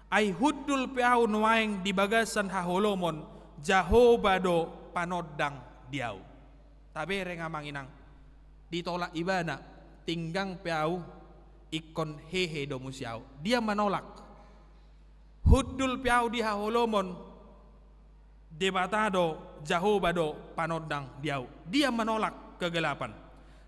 Ay huddul peau nuaeng di bagasan haholomon jahobado panodang diau. Tabere ngamang inang ditolak ibana tinggang peau ikon hehe do musiau. Dia menolak huddul peau di haholomon debatado jahobado panodang diau. Dia menolak kegelapan.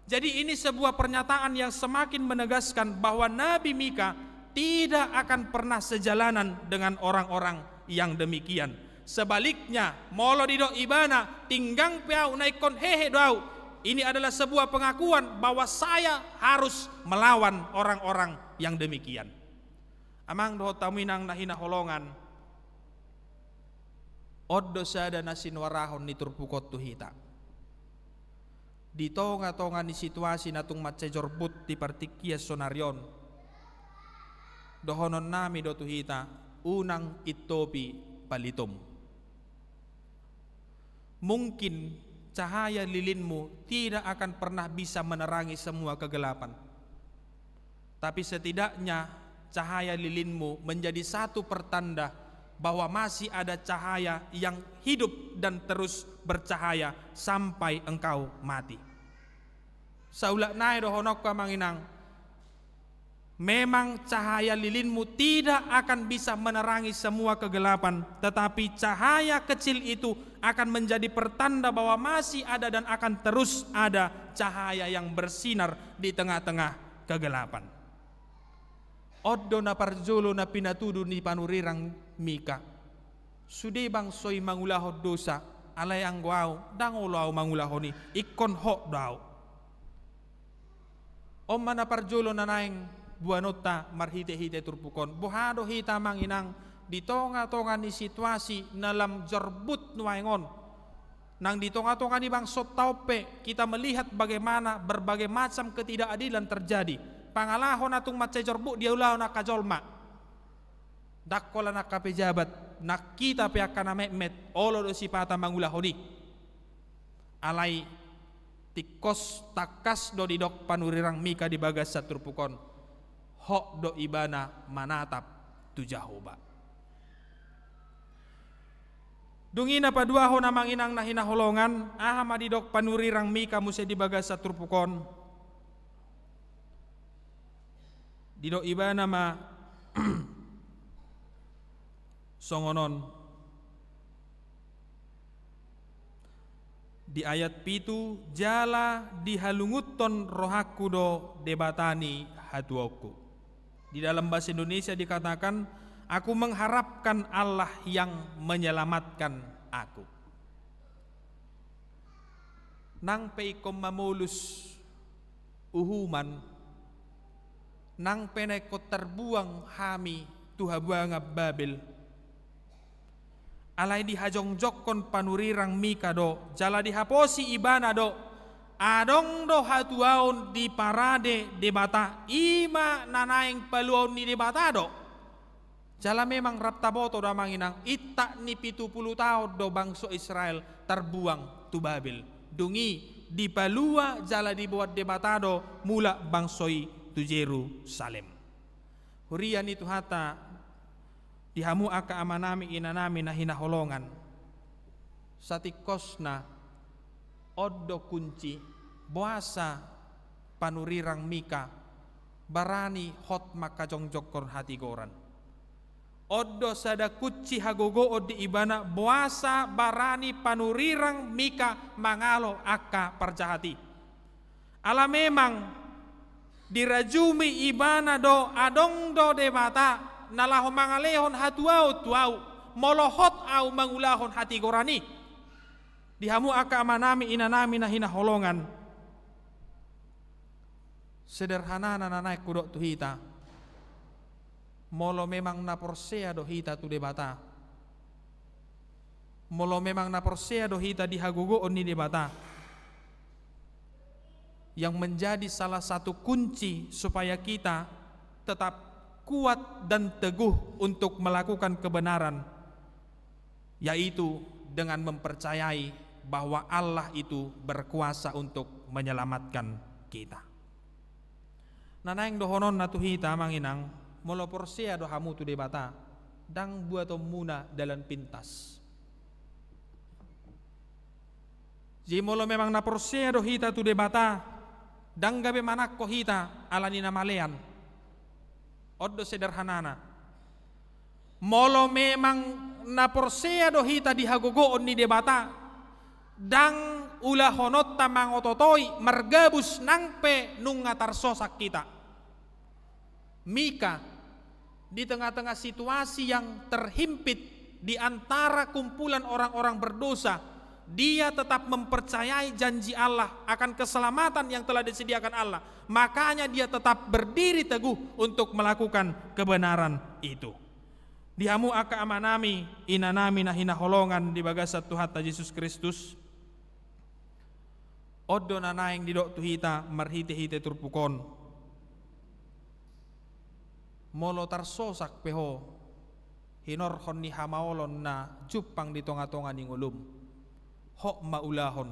Jadi ini sebuah pernyataan yang semakin menegaskan bahwa Nabi Mika tidak akan pernah sejalanan dengan orang-orang yang demikian. Sebaliknya molo dido ibana tinggang peau naikon hehe doau. Ini adalah sebuah pengakuan bahwa saya harus melawan orang-orang yang demikian. Amang doho taminang nahina holongan oddo sada nasin warahon ni turpukot tuhita. Di tonga-tonga ni situasi natung matsejorbut di partikia sonarion. Dohonon nami do tuhita unang itopi palitum. Mungkin cahaya lilinmu tidak akan pernah bisa menerangi semua kegelapan. Tapi setidaknya cahaya lilinmu menjadi satu pertanda bahwa masih ada cahaya yang hidup dan terus bercahaya sampai engkau mati. Saulak nae dohonok kamanginang. Memang cahaya lilinmu tidak akan bisa menerangi semua kegelapan, tetapi cahaya kecil itu akan menjadi pertanda bahwa masih ada dan akan terus ada cahaya yang bersinar di tengah-tengah kegelapan. Oddo na parjolo na pinatudu ni panurirang Mika. Sudi bang soy mangulahod dosa alayang guau dangulaw mangulahoni ikon hok daw. Omma na parjolo na naeng buanota marhite-hite turpukon buhado hita manginang di tonga-tonga ni situasi nalam jorbut nuaingon nang di tonga-tonga ni bangsot taupe kita melihat bagaimana berbagai macam ketidakadilan terjadi. Pangalahon atung matse jorbut dia ulah nak kajolma dakkola nak kapejabat nak kita pe akana memet olo do sipata mangulahoni alai tikos takas do didok panurirang mika di bagas saturpukon hok do ibana manatap tu Jahoba. Dungina padua ho namang inang na hinaholongan aha madidok panurirang mika muse di bagas saturpukon didok ibana ma songonon di ayat pitu jala dihalunguton rohaku do debatani hatuoku. Di dalam bahasa Indonesia dikatakan, aku mengharapkan Allah yang menyelamatkan aku. Nang peikom mamulus uhuman, nang peneko terbuang hami tuhabanga Babel, alai dihajongjokon panurirang mika do jala dihaposi ibana do adong do hatuaon di parade debata ima nanaeng paluon ni debata do jala memang raptaboto da manginang itta ni 70 tahun do bangsa Israel terbuang tu Babel dungi di palua jala dibuat debata do mula bangsoi tu Jerusalem hurian itu hata dihamu aka amanami inanami na hinaholongan satikosna oddo kunci buasa panurirang mika barani hot maka jongjokon hati goran oddo sada kuci hagogo odi ibana buasa barani panurirang mika mangalo aka parjahati ala memang dirajumi ibana do adong do debata nalaho mangalehon hatuau tuau molohot au mangulahon hati gorani dihamu aka amanami inanami na hinaholongan sederhana nanai kudok tu hita molo memang naporsea do hita tu debata molo memang naporsea do hita dihagugo oni debata yang menjadi salah satu kunci supaya kita tetap kuat dan teguh untuk melakukan kebenaran yaitu dengan mempercayai bahwa Allah itu berkuasa untuk menyelamatkan kita. Nanaing dohonon na tuhita manginang molo porsia do hamu tu debata dang buato muna dalam pintas. Ji molo memang na porsia do hita tu debata dang gabe manak ko hita alani na malean. Oddo sederhanana. Molo memang na porsia do hita dihagogoon ni debata dang ulah honot tamang ototoi mergabus nangpe nung ngatarsosak kita. Mika di tengah-tengah situasi yang terhimpit di antara kumpulan orang-orang berdosa, dia tetap mempercayai janji Allah akan keselamatan yang telah disediakan Allah. Makanya dia tetap berdiri teguh untuk melakukan kebenaran itu. Dihamu aka amanami inanami na hinaholongan di bagasat Tuhan Yesus Kristus. Oddo nanaing didok tuhita marhite-hite turpukon. Molo tarsosak peho hinorhon ni hamaolon na jupang di tonga-tonga ning ulum. Hok maulahon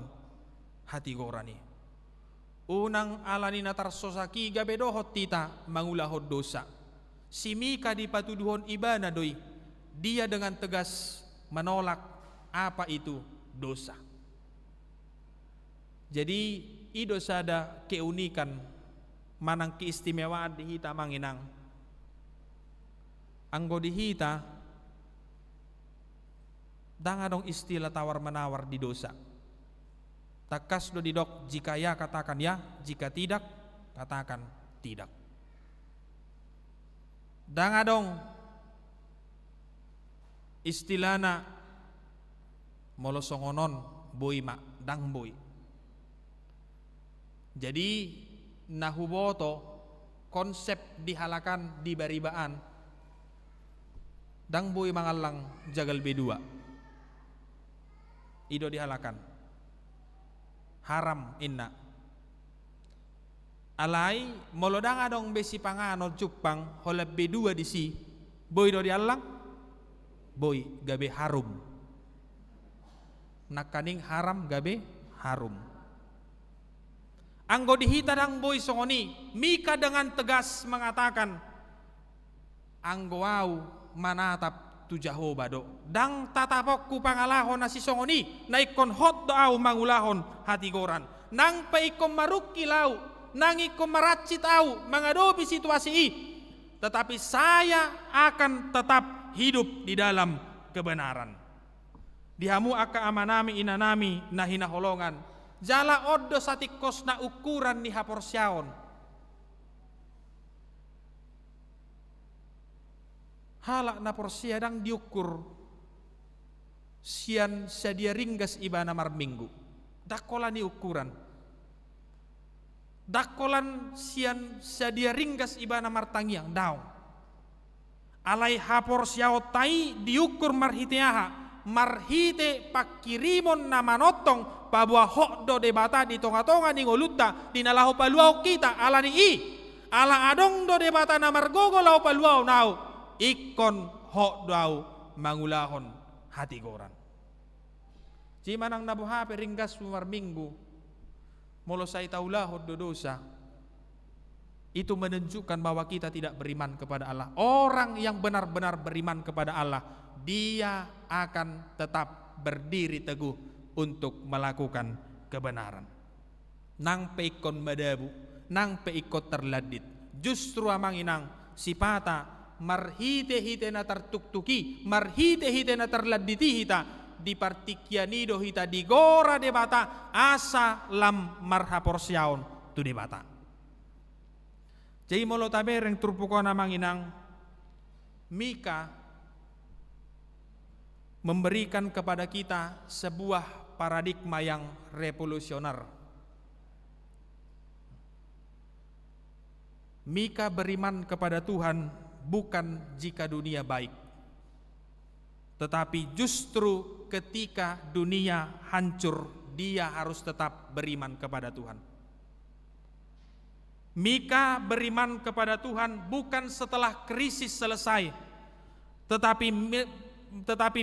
hati gorani. Unang alani na tarsosaki gabedohot tita mangulahot dosa. Si Mika dipatuduhon ibana doi. Dia dengan tegas menolak apa itu dosa. Jadi ido sada keunikan manang keistimewaan di hita manginang. Anggo di hita dangadong istilah tawar menawar di dosa. Takas do didok jika ya katakan ya, jika tidak katakan tidak. Dangadong istilahna molosongonon boy mak dang boy. Jadi nahuboto konsep dihalakan di baribaan dang boy mangalang jagal B2 ido dihalakan haram inna alai molodang adong besi pangano cupang holep B2 di si boy do dialang boy gabe harum nakaning haram gabe harum Anggo dihita dang boy songoni, Mika dengan tegas mengatakan, anggo au manatap tu Jehovah do, dang tatapok ku pangalahon na si songoni, na ikon hot do au mangulahon hati goran, nang pa ikon marukilaw, nang ikon maracit au, mengadopi situasi i, tetapi saya akan tetap hidup di dalam kebenaran. Dihamu aka amanami inanami na hinaholongan, jala oddo satikos na ukuran ni haporsyaon. Halak na porsya dang diukur sian sadia ringgas ibana marminggu. Dakolan ni ukuran. Dakolan sian sadia ringgas ibana martangiang daw. Alai haporsyao tai diukur marhiteaha, marhite pakirimon na manotong pabuah hokdo debata di tonga-tonga ni ngoluta di nalaho paluau kita ala ni i ala adong do debata na margogo lau paluau nau ikon hokdo au mangulahon hati goran. Cimanang nabuhape ringgas sumar minggu molo say taulahod do dosa, itu menunjukkan bahwa kita tidak beriman kepada Allah. Orang yang benar-benar beriman kepada Allah, dia akan tetap berdiri teguh untuk melakukan kebenaran. Nang peikon madabu, nang peikot terladit. Justru amang inang sipata marhite-hite na tertuktuki, marhite-hite na terladiti hita, di partikianido hita di gora debata asa lam marhaporsyaon tu debata. Jadi molo tabereng turpukon amang inang Mika memberikan kepada kita sebuah paradigma yang revolusioner. Mika beriman kepada Tuhan bukan jika dunia baik, tetapi justru ketika dunia hancur, dia harus tetap beriman kepada Tuhan. Mika beriman kepada Tuhan bukan setelah krisis selesai, tetapi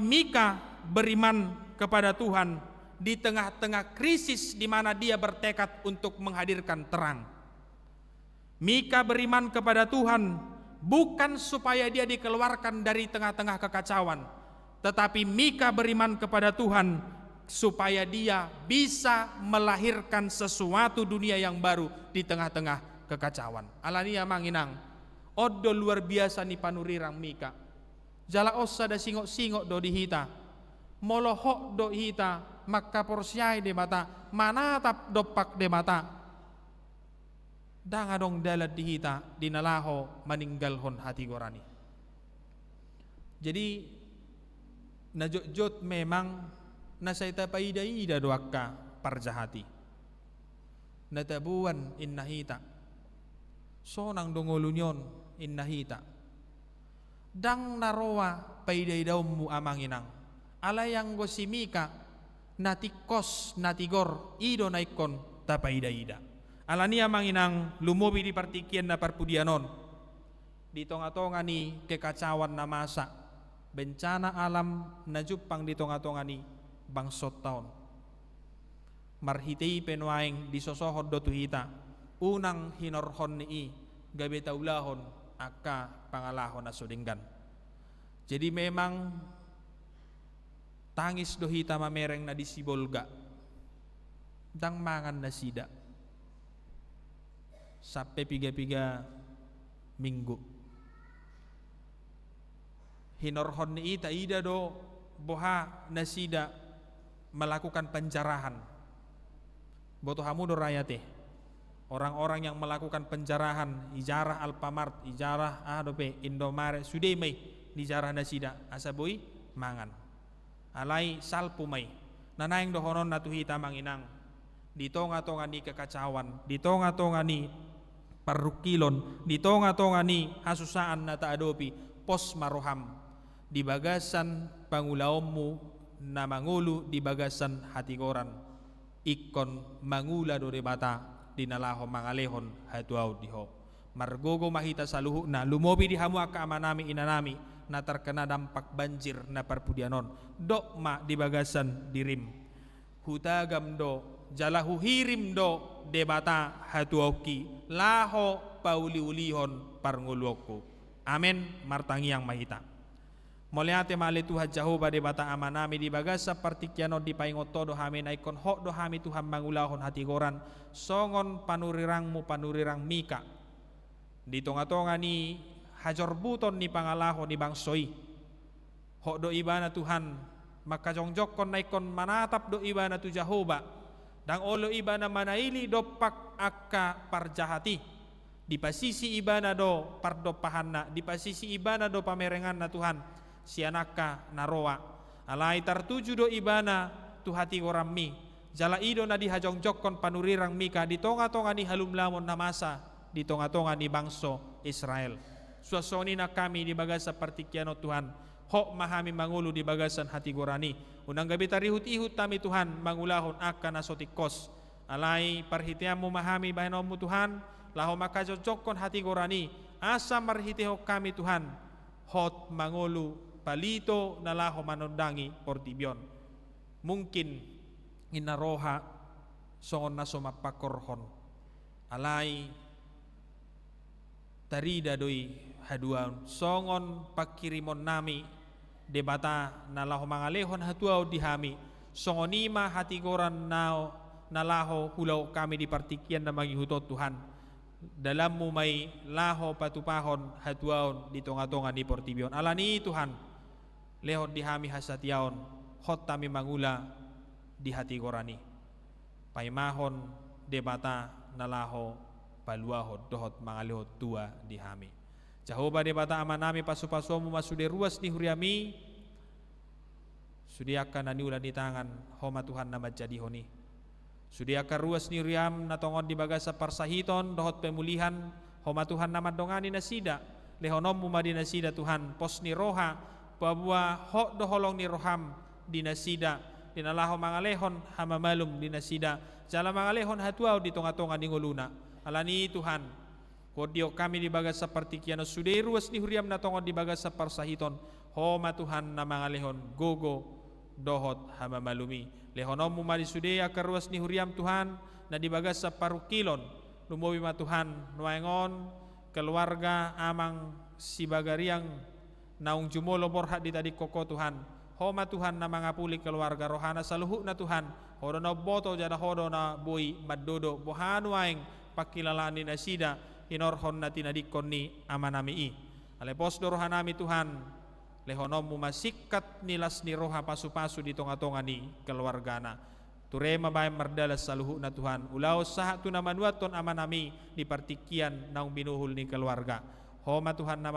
Mika beriman kepada Tuhan di tengah-tengah krisis di mana dia bertekad untuk menghadirkan terang. Mika beriman kepada Tuhan bukan supaya dia dikeluarkan dari tengah-tengah kekacauan, tetapi Mika beriman kepada Tuhan supaya dia bisa melahirkan sesuatu dunia yang baru di tengah-tengah kekacauan. Alania manginang oddo luar biasa ni panurirang Mika. Jala ossa da singok-singok do dihita, molohok do hita, maka porsyai de mata, manatap dopak de mata. Dangadong dalat dihita, dinalaho maninggalhon hati gorani. Jadi najot-jot memang nasaita paida-ida doakka parjahati. Natabuan innahita, sonang dongolunyon innahita. Dang narowa paida-idawmu amanginang. Alayang gosimika natikos natigor ido naikon tapaida-ida. Alania manginang lumobi di partikian na parpudianon. Di tonga-tonga ni kekacauan na masa, bencana alam na jupang di tonga-tonga ni bangsot taon. Marhitei penuaing di sosohod do tuhita, unang hinorhon ni gabe taulahon aka pangalahon na sudinggan. Jadi memang tangis dohita mamereng na disibolga, dang mangan na sida. Sampai 3 minggu. Hinorhon ni ita ida do boha nasida melakukan penjarahan. Boto hamu do rayate. Orang-orang yang melakukan penjarahan, ijarah Alfamart, ijarah adope Indomaret, sudah mai ijarah nasida asabui mangan. Alai salpu mai. Nanaing dohonon natuhita manginang. Di tonga-tonga ni kekacauan, di tonga-tonga ni parukilon, di tonga-tonga ni hasusaan na taadopi pos maroham, di bagasan pangulaommu na mangulu di bagasan hatigoran, ikon mangula do debata dinalaho mangalehon hatuaw diho. Margogo mahita saluhu na lumobi di hamu aka amanami inanami na terkena dampak banjir na parpudianon, dok ma di bagasan dirim, hutagam do jalahu hirim do debata hatuoki laho pauli-ulihon parnguluoku. Amen martangi yang mahita. Moliate male Tuhan Jehovah debata amanami di bagasa partikiano di paingoto do hami naikon hok do hami Tuhan mangulahon hati goran songon panurirangmu panurirang mika. Di tonga-tonga ni hajor buton ni pangalaho ni bangsoi. Hok do ibana Tuhan maka jongjokon naikon manatap do ibana tu Jehovah. Dang olo ibana manaili dopak akka parjahati. Di pasisi ibana do pardo pahanna, di pasisi ibana do pamerengan na Tuhan. Sianaka naroa alai tartuju do ibana tu hati gorammi jala ido na dihajongjokon panurirang mika di tonga-tonga ni halum lamon namasa di tonga-tonga ni bangso Israel. Suasoni na kami di bagasa partikiano Tuhan hok mahami mangulu di bagasan hati gorani unang gabi tarihut-ihut tami Tuhan mangulahon akan nasotikos alai parhitiamu mahami bahenomu Tuhan laho makajojokon hati gorani asa marhitiho kami Tuhan hot mangulu palito na laho manundangi portibion. Mungkin inaroha songon na sumapakorhon. Alay tarida doi haduan songon pakirimon nami debata na laho mangalehon hatuaw dihami. Songonima hatigoran na laho hulaw kami di partikian na magihutot Tuhan. Dalammu may laho patupahon hatuaw di tonga-tonga di portibion. Alani Tuhan lehon dihami hasatiaon hot tami mangula di hati gorani paimahon debata nalaho paluahod dohot mangalihot tua dihami Jehovah debata amanami pasu-pasumu masude ruas ni huriami sudiakan naniulan di tangan homa Tuhan nama jadi honi sudiakan ruas ni huriam natongon di bagasa parsahiton dohot pemulihan homa Tuhan nama dongani nasida lehonom mumadi nasida Tuhan pos ni roha bahwa hok doholong ni roham dinasida dinalaho mangalehon hamamalum dinasida jala mangalehon hatuaw di tonga-tonga di nguluna alani Tuhan kodio kami di bagasa partikiano sudai ruas ni huriam na tongon di bagasa parsahiton homa Tuhan na mangalehon gogo dohot hamamalumi lehonom mumadi sudai akar ruas ni huriam Tuhan na di bagasa parukilon lumowi ma Tuhan nuaengon keluarga amang si bagariang naung jumolo borhat di tadi koko Tuhan homa Tuhan na mangapuli keluarga rohana saluhu na Tuhan hodo na boto jada hodo na bui madodo bohanu aing pakilalani na sida inorhon na tinadikon ni amanami i alepos do rohanami Tuhan lehonom mumasikat nilas ni roha pasu-pasu di tonga-tonga ni keluargana turema bae mardalas saluhu na Tuhan ulau saha tu na manuaton amanami di partikian naung binuhul ni keluarga homa Tuhan na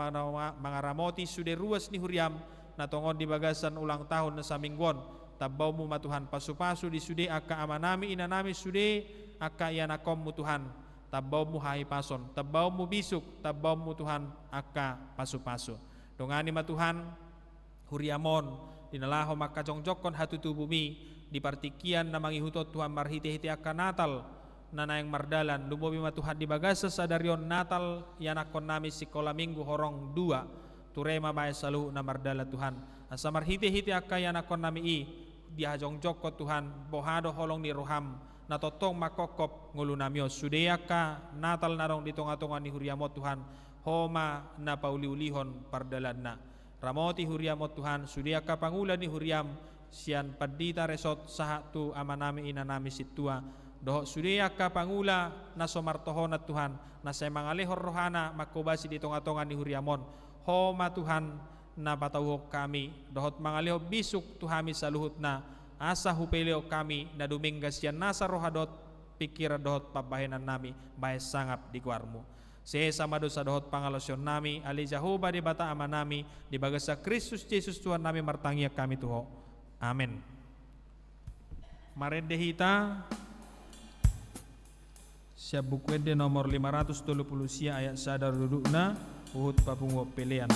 mangaramoti sude ruas ni huriam na tongon di bagasan ulang tahun na saminggon tabaw mo matuhan pasu-pasu di sude aka amanami inanami sude aka yanakom mo Tuhan tabaw mo hai pason tabaw mo bisuk tabaw mo Tuhan aka pasu-pasu dongani matuhan huriamon dinalaho makajongjokon hatutu bumi di partikian na mangihutot Tuhan marhiti-hiti aka natal nanayang mardalan lumobi matuhan di bagasa sadarion natal yanakon nami sikola minggu horong 2 turema bae salu na mardala Tuhan asa marhiti-hiti aka yanakon nami i dihajongjokko Tuhan bohado holong ni roham natotong makokop ngulu namyo sudeyaka natal narong di tonga-tonga ni huriamot Tuhan homa na pauli-ulihon pardalan na ramoti huriamot Tuhan sudeyaka pangulan ni huriam sian padita resot sahatu amanami inanami situa doh sudia ka pangula na somartohon at Tuhan na sa mangalehor rohana makubasi di tonga-tonga ni huriamon homa Tuhan na patawhok kami dohot mangalehor bisuk tuhami sa luhut na asa hupeleo kami na duminggas yan nasa rohadot pikira dohot pabahenan nami bae sangap di kuarmu sama dosa dohot pangalosyon nami ali Jehovah di bata ama nami di bagasa Kristus Yesus Tuhan nami martangia kami tuho amin marendehita siap buku ede nomor 530 sia ayat sadar dudukna uhut papungo pelean.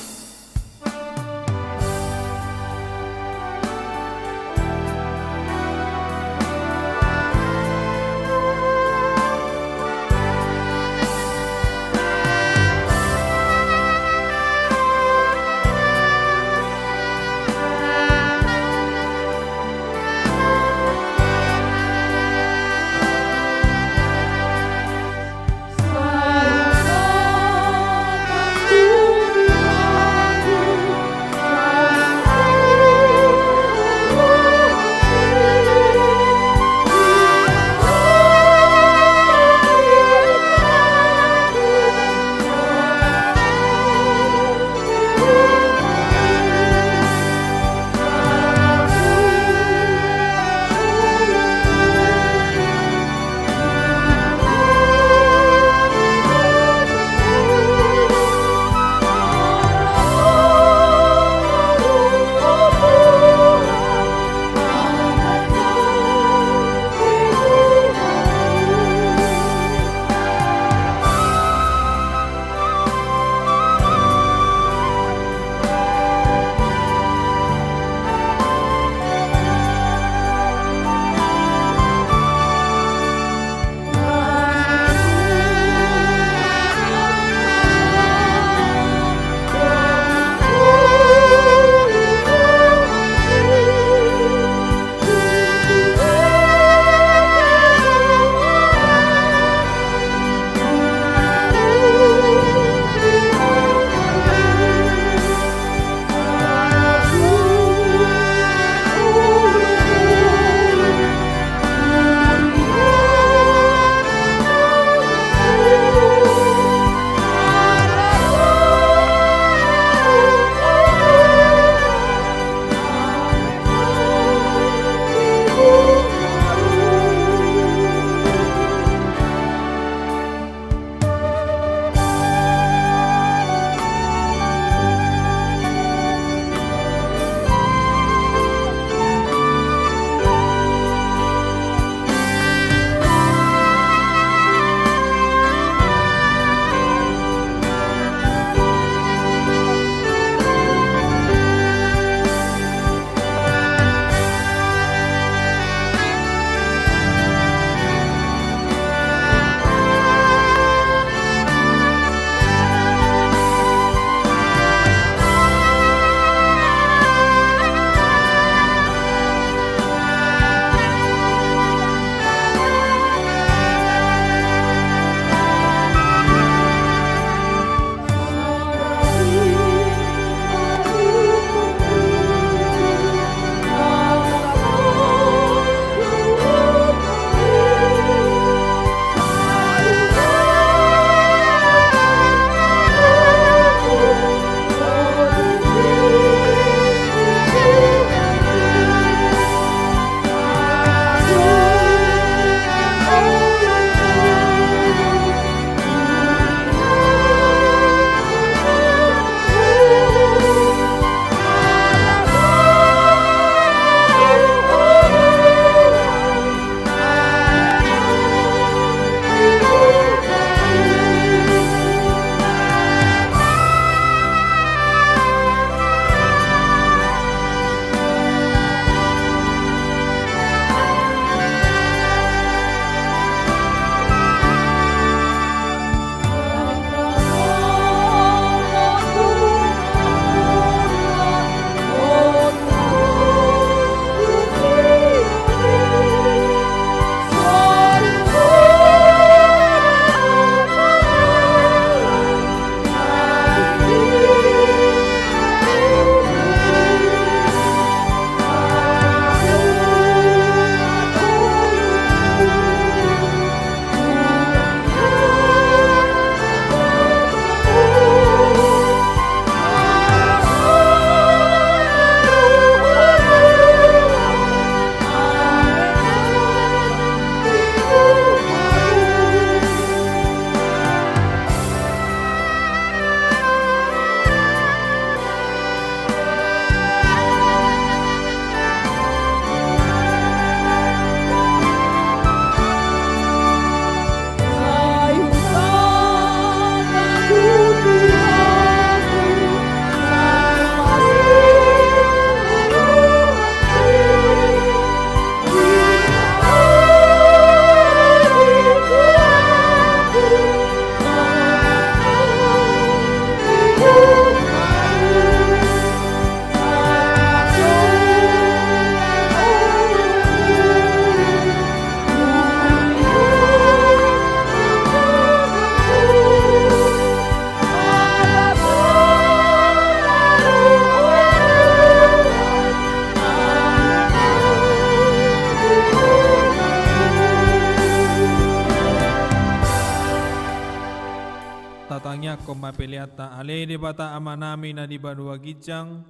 tatangnya koma peliata ale di bata amanami na di banua gijang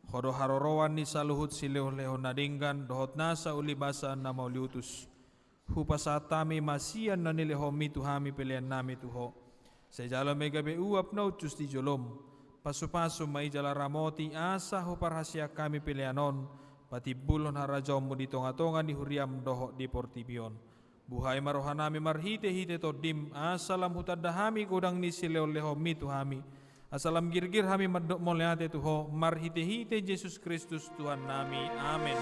hodo harorowan ni saluhut sileo-leo nadinggan dohot nasa ulibasa na mauliutus hupasatami masian na nilehomi tuhami pilihan nami tuho sejala megabe uap na ucus di jolom pasu-pasu mai jala ramoti asa huparhasia kami pilihanon pati bulon harajomu di tonga-tonga di huriam doho di portibion buhay marohanami marhite-hite todim asalam hutadahami kudang ni sileo-lehomi tuhami asalam girgir hami madok moleate tuho marhite-hite Yesus Kristus Tuhan nami amin.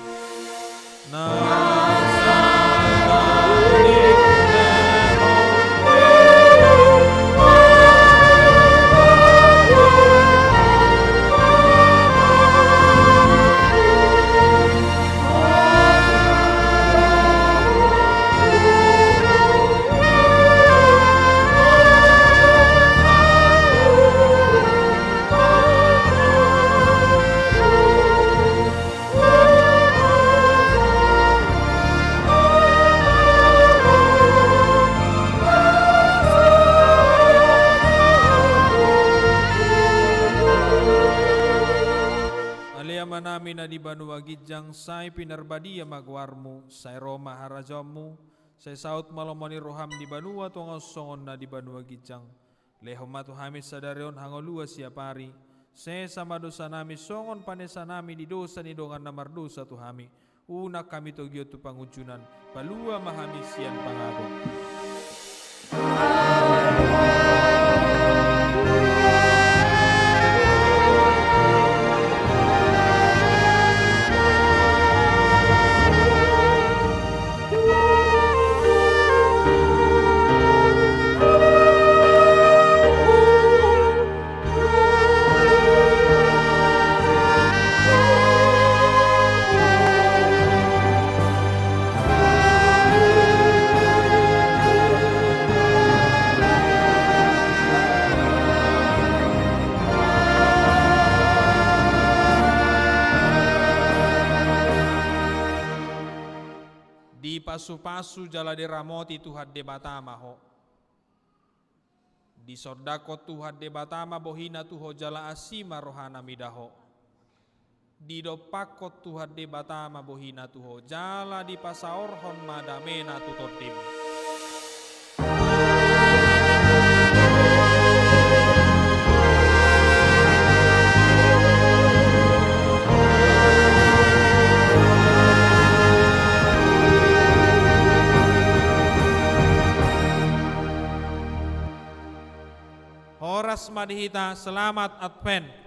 Manami na di banua gijang say pinarbadia magwarmu say Roma harajamu say saut malomoni roham di banua tongos songon na di banua gijang lehomatu hamis sadarion hangolua siapari say sama dosa nami songon panesa nami di dosa ni dongan namar dosa tuhami una kami togyo tu pangujunan palua mahamisian pangago. Pasu-pasu jala de ramoti Tuhan de batama ho di sordako Tuhan de batama bohina tuho jala asima rohana midaho di dopako Tuhan de batama bohina tuho jala di pasaorhon madamena tutotim. Horas madihita, selamat Advent.